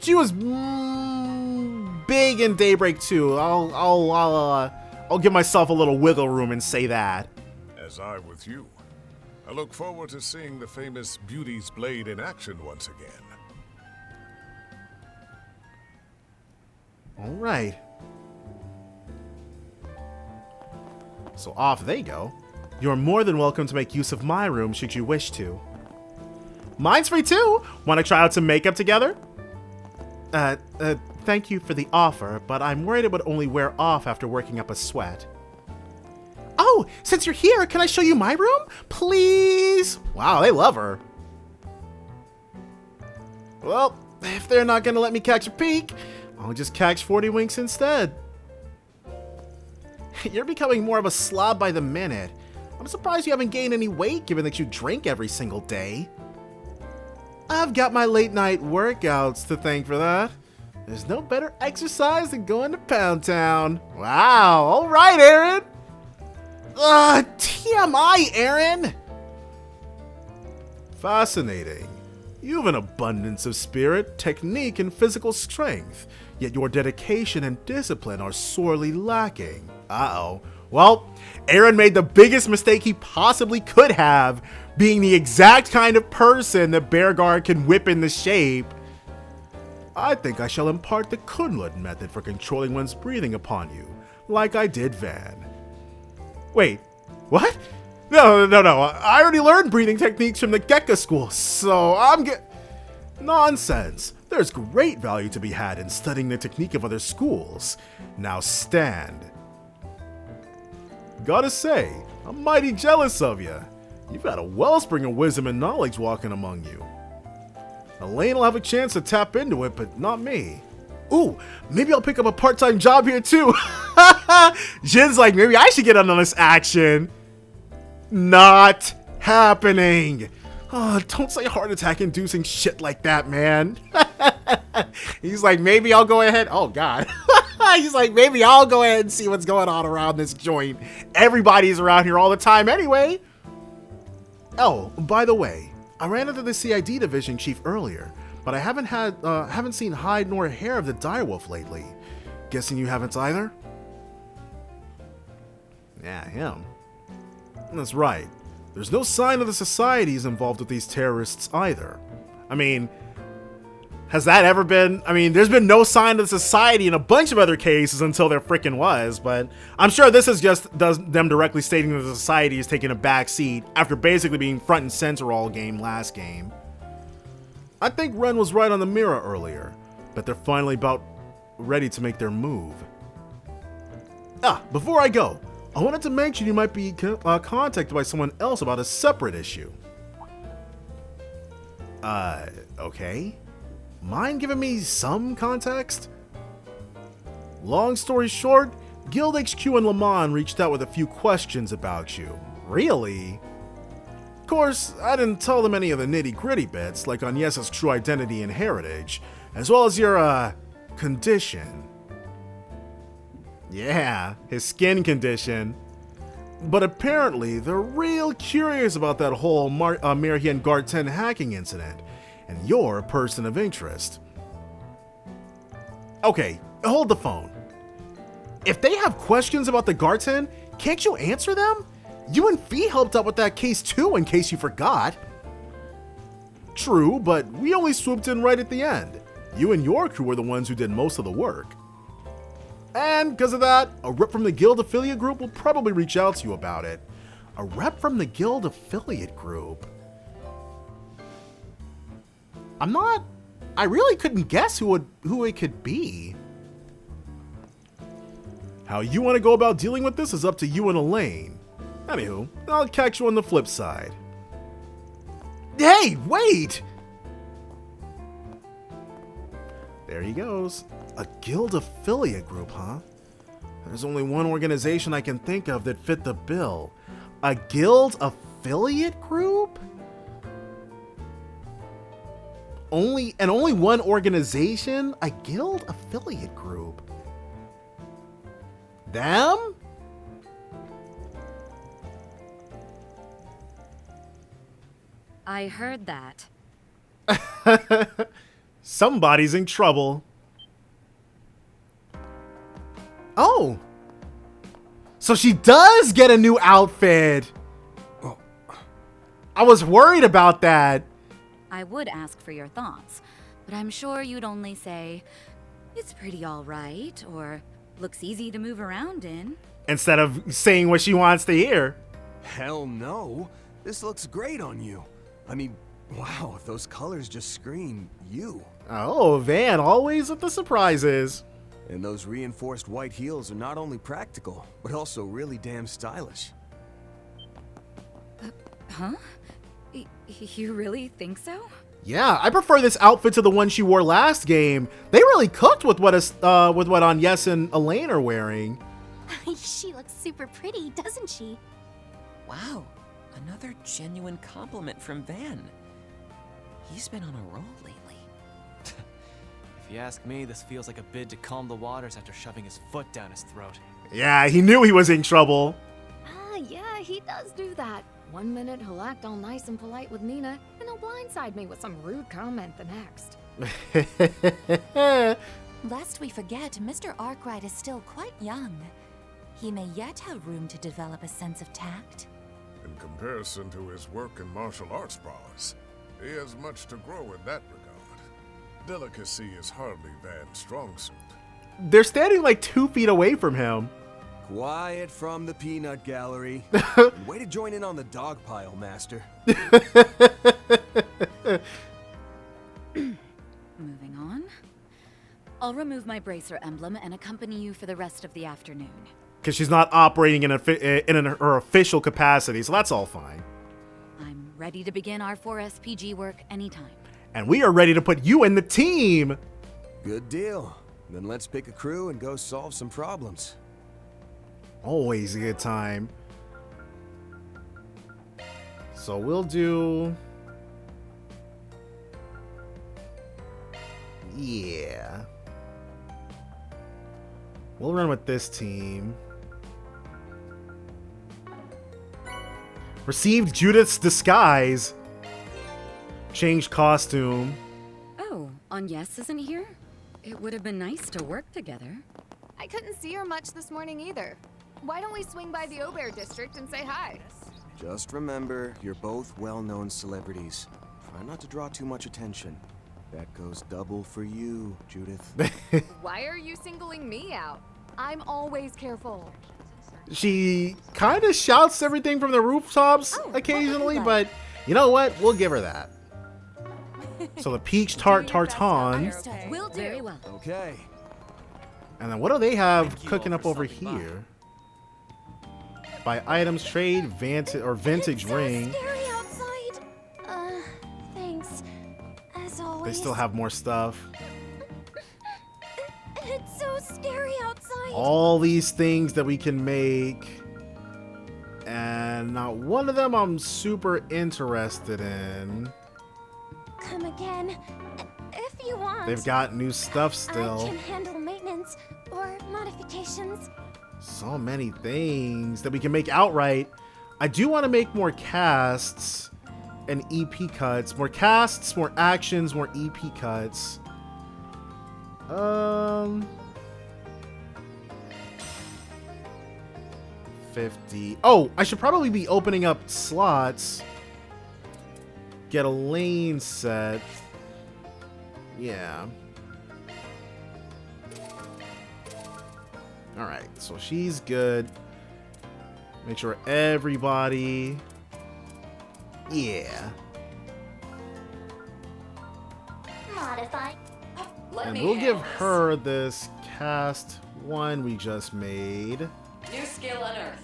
She was big in Daybreak too. I'll give myself a little wiggle room and say that. As I with you. I look forward to seeing the famous Beauty's Blade in action once again. All right. So off they go. You're more than welcome to make use of my room should you wish to. Mine's free too! Want to try out some makeup together? Thank you for the offer, but I'm worried it would only wear off after working up a sweat. Oh, since you're here, can I show you my room? Please? Wow, they love her. Well, if they're not gonna let me catch a peek, I'll just catch 40 winks instead. You're becoming more of a slob by the minute. I'm surprised you haven't gained any weight given that you drink every single day. I've got my late night workouts to thank for that. There's no better exercise than going to Pound Town. Wow, all right, Aaron. TMI, Aaron. Fascinating. You have an abundance of spirit, technique, and physical strength, yet your dedication and discipline are sorely lacking. Uh-oh. Well, Aaron made the biggest mistake he possibly could have, being the exact kind of person that Bearguard can whip into shape. I think I shall impart the Kunlun method for controlling one's breathing upon you, like I did Van. Wait, what? No. I already learned breathing techniques from the Gekka school, so Nonsense. There's great value to be had in studying the technique of other schools. Now stand. Gotta say, I'm mighty jealous of you. You've got a wellspring of wisdom and knowledge walking among you. Elaine will have a chance to tap into it, but not me. Ooh, maybe I'll pick up a part-time job here too. Jin's like, maybe I should get on this action. Not happening. Oh, don't say heart attack inducing shit like that, man. He's like, maybe I'll go ahead. Oh, God. He's like, maybe I'll go ahead and see what's going on around this joint. Everybody's around here all the time anyway. Oh, by the way, I ran into the CID division chief earlier, but I haven't seen hide nor hair of the direwolf lately. Guessing you haven't either? Yeah, him. That's right. There's no sign of the societies involved with these terrorists either. I mean, has that ever been? I mean, there's been no sign of the society in a bunch of other cases until there frickin' was, but I'm sure this is just them directly stating that the society is taking a back seat after basically being front and center all game last game. I think Ren was right on the mirror earlier, but they're finally about ready to make their move. Before I go, I wanted to mention you might be contacted by someone else about a separate issue. Okay. Mind giving me some context? Long story short, Guild HQ and Le Mans reached out with a few questions about you. Really? Of course, I didn't tell them any of the nitty-gritty bits, like Agnes's true identity and heritage, as well as your, condition. Yeah, his skin condition. But apparently, they're real curious about that whole Grim Garten hacking incident, and you're a person of interest. Okay, hold the phone. If they have questions about the Garten, can't you answer them? You and Fee helped out with that case too, in case you forgot. True, but we only swooped in right at the end. You and your crew were the ones who did most of the work. And because of that, a rep from the Guild affiliate group will probably reach out to you about it. A rep from the Guild affiliate group? I really couldn't guess who it could be. How you want to go about dealing with this is up to you and Elaine. Anywho, I'll catch you on the flip side. Hey, wait! There he goes. A guild affiliate group, huh? There's only one organization I can think of that fit the bill. A guild affiliate group? Only one organization? A guild affiliate group? Them? I heard that. Somebody's in trouble. Oh! So she does get a new outfit! Oh. I was worried about that. I would ask for your thoughts, but I'm sure you'd only say, it's pretty alright, or looks easy to move around in. Instead of saying what she wants to hear. Hell no. This looks great on you. I mean, wow, those colors just scream you. Oh, Van, always with the surprises. And those reinforced white heels are not only practical, but also really damn stylish. Huh? You really think so? Yeah, I prefer this outfit to the one she wore last game. They really cooked with what Agnes and Elaine are wearing. She looks super pretty, doesn't she? Wow, another genuine compliment from Van. He's been on a roll lately. If you ask me, this feels like a bid to calm the waters after shoving his foot down his throat. Yeah, he knew he was in trouble. Yeah, he does do that. One minute he'll act all nice and polite with Nina, and he'll blindside me with some rude comment the next. Lest we forget, Mr. Arkride is still quite young. He may yet have room to develop a sense of tact. In comparison to his work in martial arts prowess, he has much to grow in that regard. Delicacy is hardly Van's strong suit. They're standing like 2 feet away from him. Quiet from the peanut gallery. Way to join in on the dog pile, master. Moving remove my bracer emblem and accompany you for the rest of the afternoon. Because she's not operating in her official capacity, so that's all fine. I'm ready to begin our 4SPG work anytime. And we are ready to put you in the team. Good deal. Then let's pick a crew and go solve some problems. Always a good time. So we'll do... Yeah. We'll run with this team. Received Judith's disguise. Changed costume. Oh, Agnes isn't here? It would have been nice to work together. I couldn't see her much this morning either. Why don't we swing by the Aubert district and say hi? Just remember, you're both well-known celebrities. Try not to draw too much attention. That goes double for you, Judith. Why are you singling me out? I'm always careful. She kind of shouts everything from the rooftops occasionally, but you know what? We'll give her that. So the peach tart tartan. Will do. Very well. Okay. And then what do they have cooking up over here? Buy items, trade, vintage ring. Scary outside. Thanks. As always. They still have more stuff. It's so scary outside. All these things that we can make. And not one of them I'm super interested in. Come again, if you want. They've got new stuff still. I can handle maintenance or modifications. So many things that we can make outright. I do want to make more casts and EP cuts. More casts, more actions, more EP cuts. 50. Oh, I should probably be opening up slots. Get a lane set. Yeah. Alright, so she's good. Make sure everybody... Yeah. Modify. And we'll give her this cast one we just made. New skill unearthed.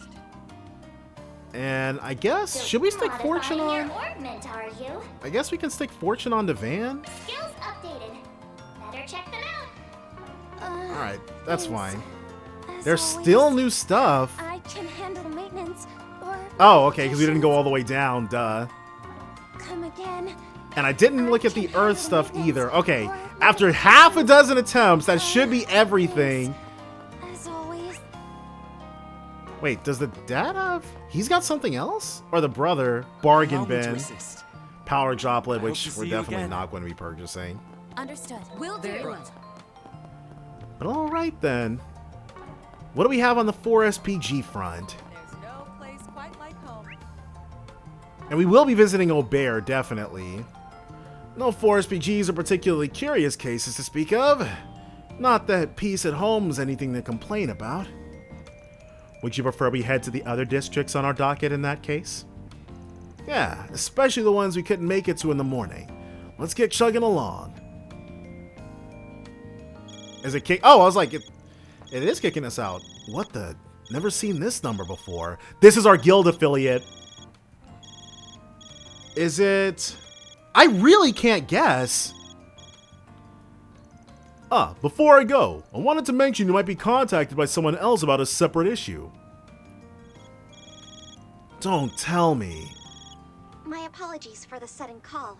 And I guess, should we stick fortune on? Your augment, are you? I guess we can stick fortune on the van. Skills updated. Better check them out. Alright, that's fine. As There's always, still new stuff. I can handle maintenance or Oh, okay, because we didn't go all the way down, duh. come again. And I didn't look at the Earth stuff either. Okay, after half a dozen attempts, that should be everything. As always. Wait, does the dad have... He's got something else? Or the brother? Bargain bin. Power droplet, which we're definitely not going to be purchasing. Understood. Will do. But alright then. What do we have on the 4SPG front? There's no place quite like home. And we will be visiting Aubert, definitely. No 4SPGs are particularly curious cases to speak of. Not that peace at home is anything to complain about. Would you prefer we head to the other districts on our docket in that case? Yeah, especially the ones we couldn't make it to in the morning. Let's get chugging along. Is it kick? Oh, I was like, it is kicking us out. What the? Never seen this number before. This is our guild affiliate. Is it? I really can't guess. Before I go, I wanted to mention you might be contacted by someone else about a separate issue. Don't tell me. My apologies for the sudden call.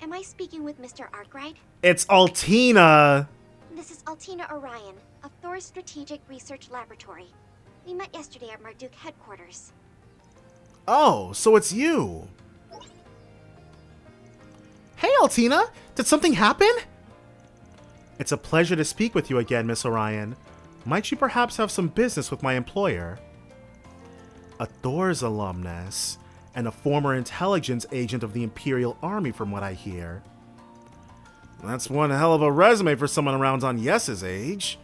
Am I speaking with Mr. Arkride? It's Altina. This is Altina Orion of Thor's Strategic Research Laboratory. We met yesterday at Marduk headquarters. Oh, so it's you. Hey, Altina! Did something happen? It's a pleasure to speak with you again, Miss Orion. Might you perhaps have some business with my employer? A Thor's alumnus, and a former intelligence agent of the Imperial Army from what I hear. That's one hell of a resume for someone around on Yes's age.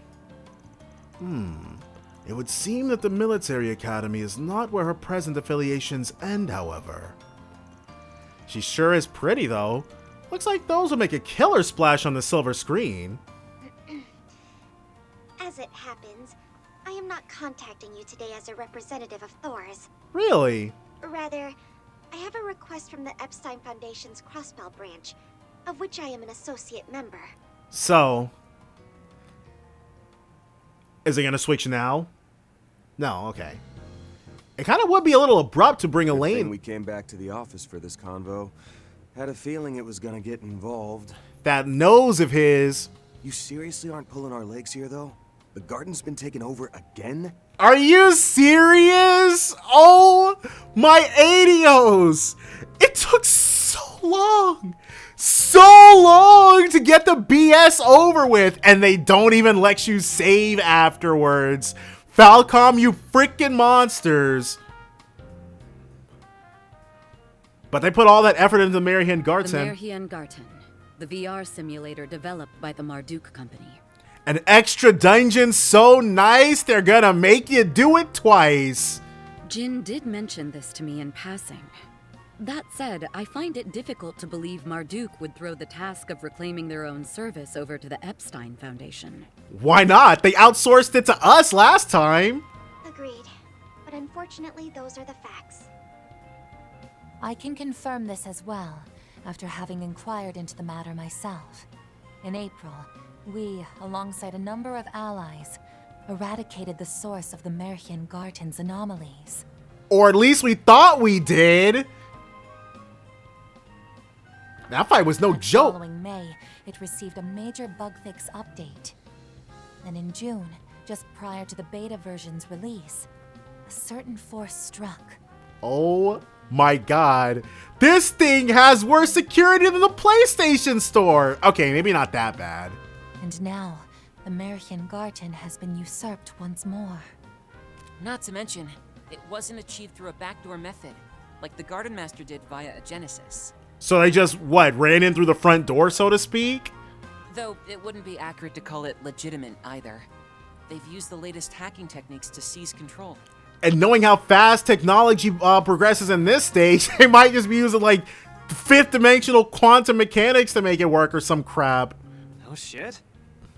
It would seem that the military academy is not where her present affiliations end, however. She sure is pretty, though. Looks like those will make a killer splash on the silver screen. As it happens, I am not contacting you today as a representative of Thor's. Really? Rather, I have a request from the Epstein Foundation's Crossbell branch, of which I am an associate member. So, is it gonna switch now? No, okay. It kind of would be a little abrupt to bring Elaine. We came back to the office for this convo. Had a feeling it was gonna get involved. That nose of his. You seriously aren't pulling our legs here, though? The garden's been taken over again? Are you serious? Oh my adios! It took so long to get the BS over with, and they don't even let you save afterwards. Falcom, you freaking monsters. But they put all that effort into Grim Garten. The Grim Garten, the VR simulator developed by the Marduk company. An extra dungeon so nice, they're gonna make you do it twice. Jin did mention this to me in passing. That said, I find it difficult to believe Marduk would throw the task of reclaiming their own service over to the Epstein Foundation. Why not? They outsourced it to us last time. Agreed. But unfortunately, those are the facts. I can confirm this as well, after having inquired into the matter myself. In April, we, alongside a number of allies, eradicated the source of the Grim Garten's anomalies. Or at least we thought we did. That fight was no joke. Following May, it received a major bug fix update. Then in June, just prior to the beta version's release, a certain force struck. Oh my god. This thing has worse security than the PlayStation Store. Okay, maybe not that bad. And now, the Grim Garten has been usurped once more. Not to mention, it wasn't achieved through a backdoor method, like the Garden Master did via a Genesis. So they just, what, ran in through the front door, so to speak? Though it wouldn't be accurate to call it legitimate either. They've used the latest hacking techniques to seize control. And knowing how fast technology progresses in this stage, they might just be using like fifth dimensional quantum mechanics to make it work or some crap. Oh shit?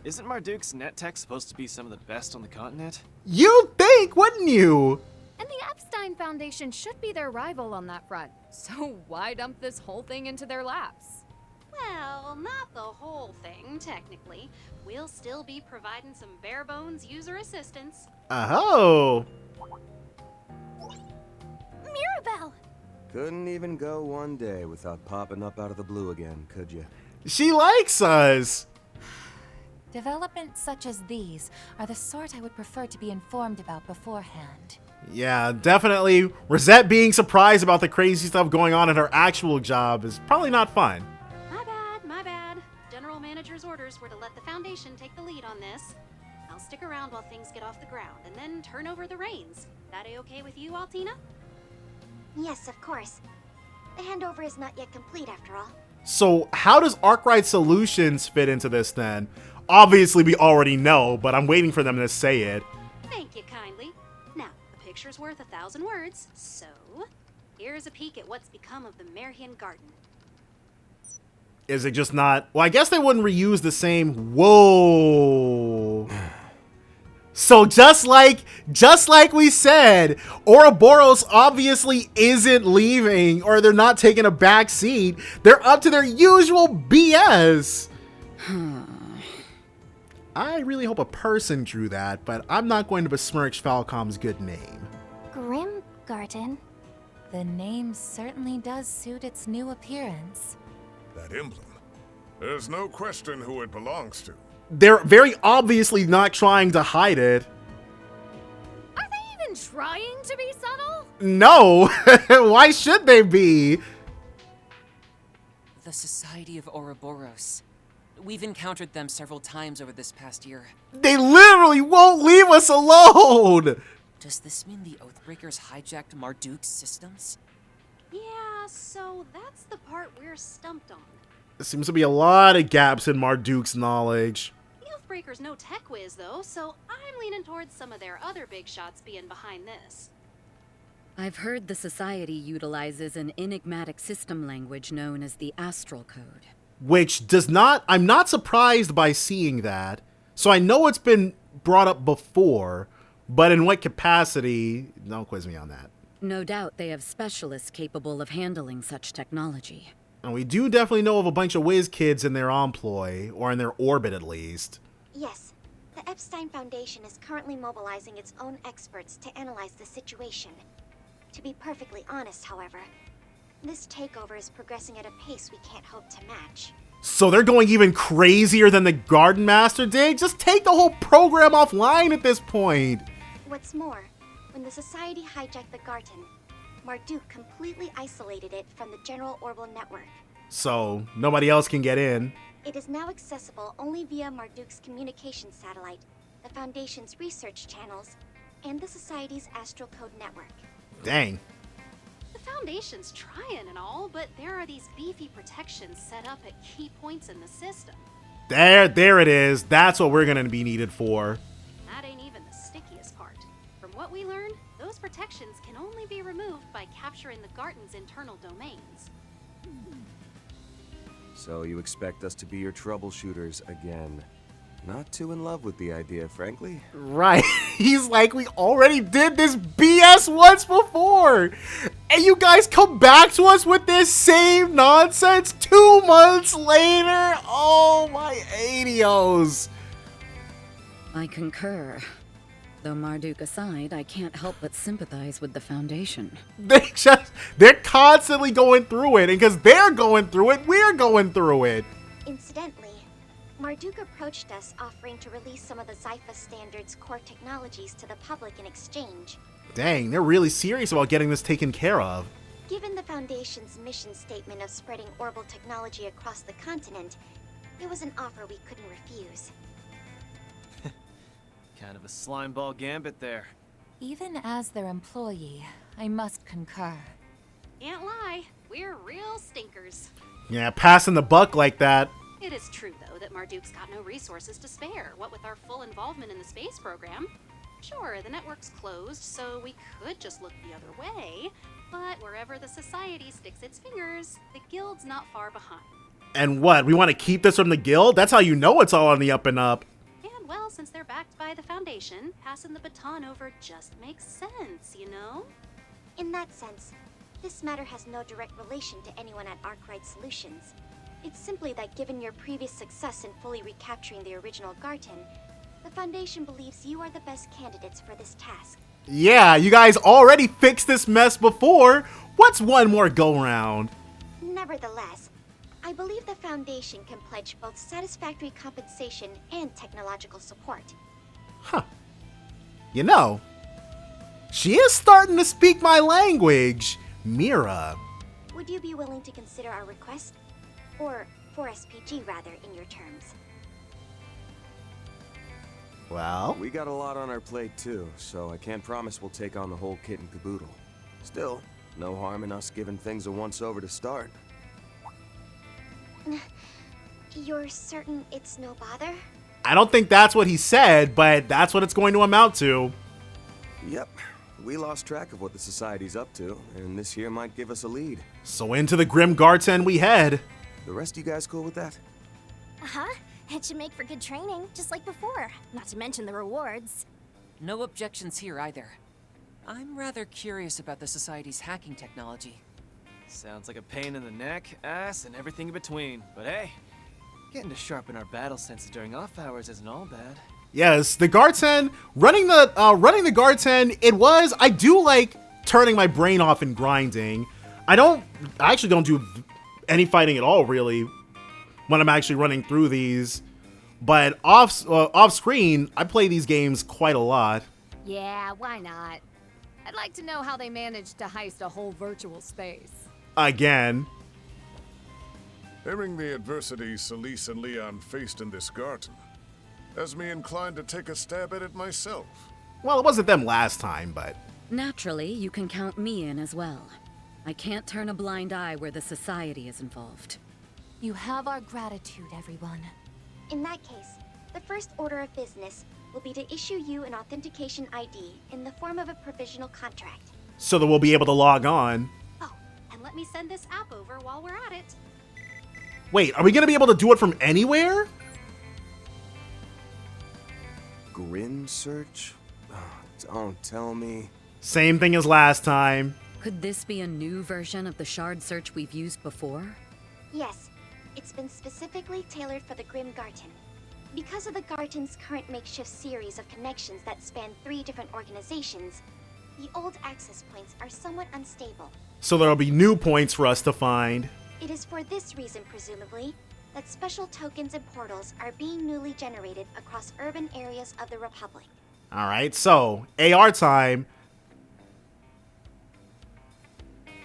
Isn't Marduk's net tech supposed to be some of the best on the continent? You'd think, wouldn't you? And the Epstein Foundation should be their rival on that front. So why dump this whole thing into their laps? Well, not the whole thing, technically. We'll still be providing some bare-bones user assistance. Oh. Mirabelle! Couldn't even go one day without popping up out of the blue again, could you? She likes us. Developments such as these are the sort I would prefer to be informed about beforehand. Yeah, definitely. Rosette being surprised about the crazy stuff going on at her actual job is probably not fun. My bad. General Manager's orders were to let the Foundation take the lead on this. I'll stick around while things get off the ground and then turn over the reins. That a-okay with you, Altina? Yes, of course. The handover is not yet complete after all. So how does Arkride Solutions fit into this then? Obviously we already know, but I'm waiting for them to say it. Thank you kindly. Now, a picture's worth 1,000 words, so here's a peek at what's become of the Grim Garten. Is it just not... Well, I guess they wouldn't reuse the same... Whoa. So just like we said, Ouroboros obviously isn't leaving, or they're not taking a back seat. They're up to their usual BS. I really hope a person drew that, but I'm not going to besmirch Falcom's good name. Grim Garten? The name certainly does suit its new appearance. That emblem. There's no question who it belongs to. They're very obviously not trying to hide it. Are they even trying to be subtle? No. Why should they be? The Society of Ouroboros. We've encountered them several times over this past year. They literally won't leave us alone! Does this mean the Oathbreakers hijacked Marduk's systems? Yeah, so that's the part we're stumped on. There seems to be a lot of gaps in Marduk's knowledge. The Oathbreakers no tech whiz, though, so I'm leaning towards some of their other big shots being behind this. I've heard the Society utilizes an enigmatic system language known as the Astral Code. Which does not... I'm not surprised by seeing that. So I know it's been brought up before, but in what capacity? Don't quiz me on that. No doubt they have specialists capable of handling such technology. And we do definitely know of a bunch of whiz kids in their employ, or in their orbit at least. Yes. The Epstein Foundation is currently mobilizing its own experts to analyze the situation. To be perfectly honest, however, this takeover is progressing at a pace we can't hope to match. So they're going even crazier than the Garden Master did? Just take the whole program offline at this point. What's more, when the Society hijacked the Garten, Marduk completely isolated it from the general orbital network. So nobody else can get in. It is now accessible only via Marduk's communication satellite, the Foundation's research channels, and the Society's astral code network. Dang. The Foundation's trying and all, but there are these beefy protections set up at key points in the system. There it is. That's what we're gonna be needed for. That ain't even the stickiest part. From what we learned, those protections can only be removed by capturing the Garten's internal domains. So you expect us to be your troubleshooters again. Not too in love with the idea, frankly. Right. He's like, we already did this BS once before. And you guys come back to us with this same nonsense 2 months later? Oh, my adios. I concur. Though Marduk aside, I can't help but sympathize with the Foundation. They're constantly going through it. And because they're going through it, we're going through it. Incidentally, Marduk approached us offering to release some of the Zypha Standard's core technologies to the public in exchange. Dang, they're really serious about getting this taken care of. Given the Foundation's mission statement of spreading orbital technology across the continent, it was an offer we couldn't refuse. Kind of a slimeball gambit there. Even as their employee, I must concur. Can't lie, we're real stinkers. Yeah, passing the buck like that. It is true, though, that Marduk's got no resources to spare, what with our full involvement in the space program. Sure, the network's closed, so we could just look the other way, but wherever the Society sticks its fingers, the Guild's not far behind. And what, we want to keep this from the Guild? That's how you know it's all on the up and up. And, well, since they're backed by the Foundation, passing the baton over just makes sense, you know? In that sense, this matter has no direct relation to anyone at Arkride Solutions. It's simply that given your previous success in fully recapturing the original Garten, the Foundation believes you are the best candidates for this task. Yeah, you guys already fixed this mess before. What's one more go-round? Nevertheless, I believe the Foundation can pledge both satisfactory compensation and technological support. Huh. You know, she is starting to speak my language. Mira. Would you be willing to consider our request? Or 4SPG, rather, in your terms. Well, we got a lot on our plate too, so I can't promise we'll take on the whole kit and caboodle. Still, no harm in us giving things a once-over to start. You're certain it's no bother? I don't think that's what he said, but that's what it's going to amount to. Yep. We lost track of what the Society's up to, and this here might give us a lead. So into the Grim Garten we head. The rest of you guys cool with that? Uh-huh. It should make for good training, just like before. Not to mention the rewards. No objections here either. I'm rather curious about the Society's hacking technology. Sounds like a pain in the neck, ass, and everything in between. But hey, getting to sharpen our battle senses during off hours isn't all bad. Yes, the Garten, running the Garten, I do like turning my brain off and grinding. I actually don't do any fighting at all, really, when I'm actually running through these. But off screen, I play these games quite a lot. Yeah, why not? I'd like to know how they managed to heist a whole virtual space. Again. Hearing the adversity Celise and Leon faced in this garden has me inclined to take a stab at it myself. Well, it wasn't them last time, but... Naturally, you can count me in as well. I can't turn a blind eye where the Society is involved. You have our gratitude, everyone. In that case, the first order of business will be to issue you an authentication ID in the form of a provisional contract. So that we'll be able to log on. Oh, and let me send this app over while we're at it. Wait, are we going to be able to do it from anywhere? Grim Shard search? Oh, don't tell me. Same thing as last time. Could this be a new version of the shard search we've used before? Yes, it's been specifically tailored for the Grim Garten. Because of the Garten's current makeshift series of connections that span 3 different organizations, the old access points are somewhat unstable. So there'll be new points for us to find. It is for this reason, presumably, that special tokens and portals are being newly generated across urban areas of the Republic. Alright, so, AR time.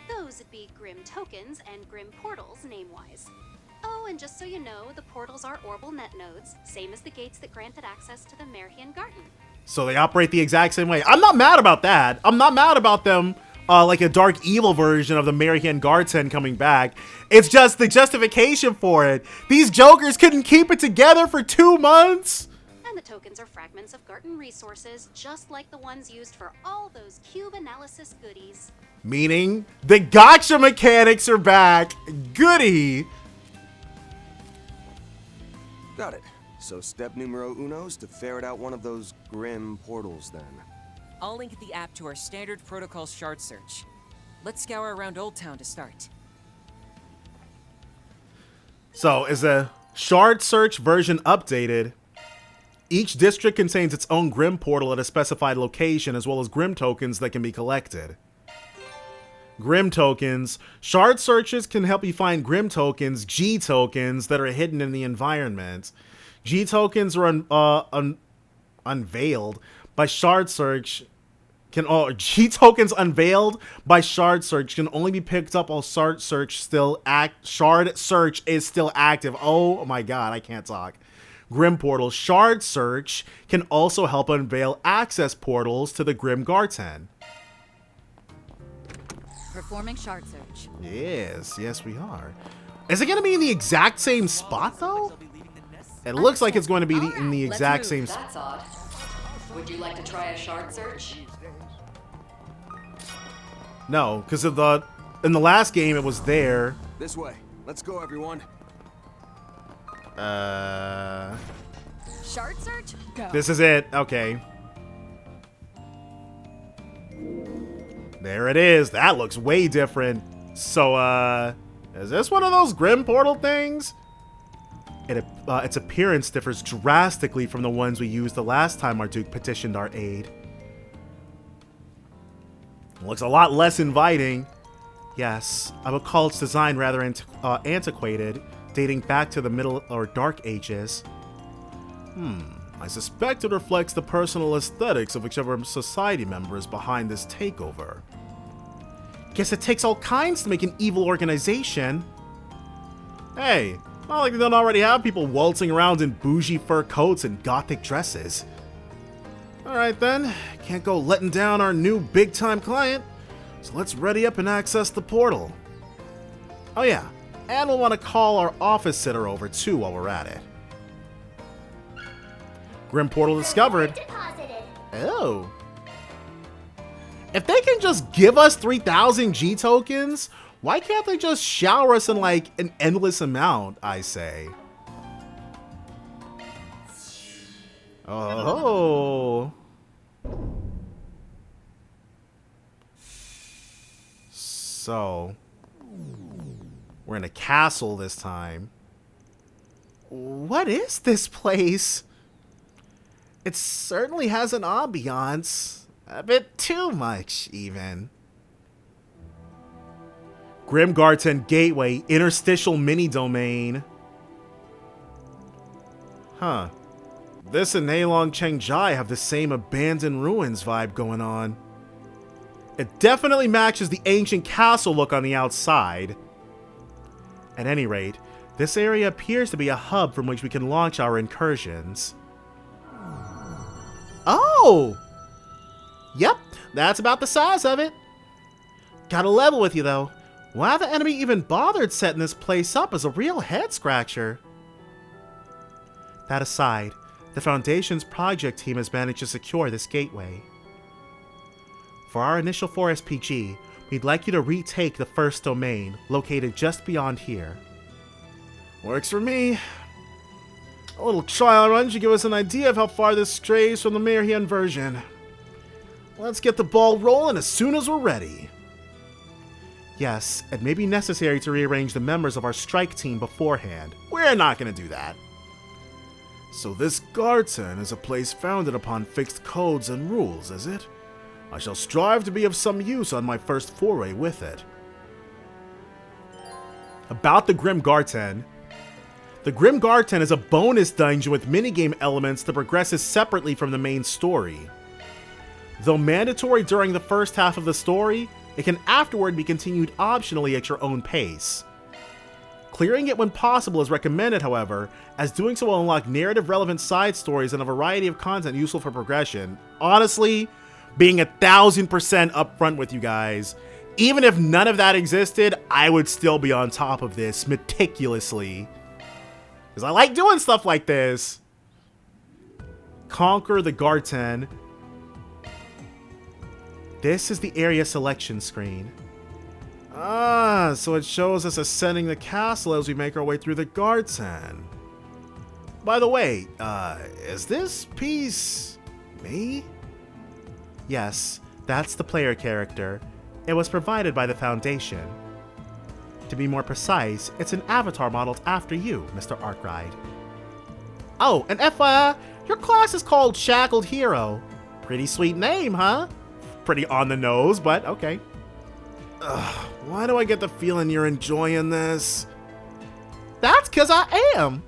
Those would be Grim tokens and Grim portals, name-wise. Oh, and just so you know, the portals are orbital net nodes, same as the gates that granted access to the Grim Garten. So they operate the exact same way. I'm not mad about that. I'm not mad about them, like a dark evil version of the Grim Garten coming back. It's just the justification for it. These jokers couldn't keep it together for 2 months. And the tokens are fragments of Garten resources, just like the ones used for all those cube analysis goodies. Meaning, the gotcha mechanics are back. Goody. Got it. So step numero uno is to ferret out one of those Grim portals then. I'll link the app to our standard protocol shard search. Let's scour around Old Town to start. So, is the shard search version updated? Each district contains its own Grim portal at a specified location, as well as Grim tokens that can be collected. Grim tokens. Shard searches can help you find Grim tokens, G tokens, that are hidden in the environment. G tokens are unveiled by shard search. G tokens unveiled by shard search can only be picked up while shard search is still active. Oh my god, I can't talk. Grim portal. Shard search can also help unveil access portals to the Grim Garten. Performing shard search. Yes, we are. Is it going to be in the exact same spot, though? It looks like it's going to be in the exact same spot. That's odd. Would you like to try a shard search? No, because in the last game it was there. This way. Let's go, everyone. Shard search? Go. This is it. Okay. There it is. That looks way different. So, is this one of those Grim portal things? Its appearance differs drastically from the ones we used the last time Marduk petitioned our aid. It looks a lot less inviting. Yes, I would call its design rather antiquated, dating back to the Middle or Dark Ages. I suspect it reflects the personal aesthetics of whichever society member is behind this takeover. Guess it takes all kinds to make an evil organization. Hey, not like they don't already have people waltzing around in bougie fur coats and gothic dresses. Alright then, can't go letting down our new big-time client, so let's ready up and access the portal. Oh yeah, and we'll want to call our office sitter over too while we're at it. Grim portal discovered. Oh. If they can just give us 3,000 G tokens, why can't they just shower us in like an endless amount, I say? Oh. So, we're in a castle this time. What is this place? It certainly has an ambiance. A bit too much, even. Grim Garten Gateway, interstitial mini-domain. Huh. This and Neilong Chengjai have the same abandoned ruins vibe going on. It definitely matches the ancient castle look on the outside. At any rate, this area appears to be a hub from which we can launch our incursions. Oh! Yep, that's about the size of it. Gotta level with you, though. Why the enemy even bothered setting this place up is a real head-scratcher. That aside, the Foundation's project team has managed to secure this gateway. For our initial 4 SPG, we'd like you to retake the first domain, located just beyond here. Works for me. A little trial run should give us an idea of how far this strays from the Mirhian version. Let's get the ball rolling as soon as we're ready. Yes, it may be necessary to rearrange the members of our strike team beforehand. We're not going to do that. So this Garten is a place founded upon fixed codes and rules, is it? I shall strive to be of some use on my first foray with it. About the Grim Garten. The Grim Garten is a bonus dungeon with minigame elements that progresses separately from the main story. Though mandatory during the first half of the story, it can afterward be continued optionally at your own pace. Clearing it when possible is recommended, however, as doing so will unlock narrative-relevant side stories and a variety of content useful for progression. Honestly, being 1000% upfront with you guys, even if none of that existed, I would still be on top of this meticulously. Because I like doing stuff like this. Conquer the Garten. This is the area selection screen. Ah, so it shows us ascending the castle as we make our way through the Garten. By the way, is this piece me? Yes, that's the player character. It was provided by the Foundation. To be more precise, it's an avatar modeled after you, Mr. Arkride. Oh, and FYI, your class is called Shackled Hero. Pretty sweet name, huh? Pretty on the nose, but okay. Ugh, why do I get the feeling you're enjoying this? That's 'cause I am!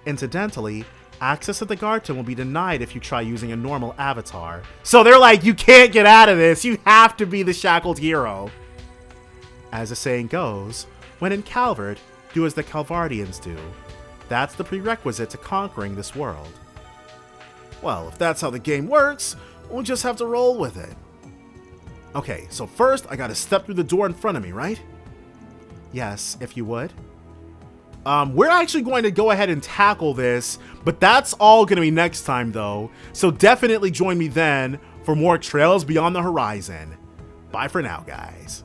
Incidentally, access to the Garten will be denied if you try using a normal avatar. So they're like, you can't get out of this, you have to be the Shackled Hero. As the saying goes, when in Calvert, do as the Calvardians do. That's the prerequisite to conquering this world. Well, if that's how the game works, we'll just have to roll with it. Okay, so first I gotta step through the door in front of me, right? Yes, if you would. We're actually going to go ahead and tackle this, but that's all gonna be next time though. So definitely join me then for more Trails Beyond the Horizon. Bye for now, guys.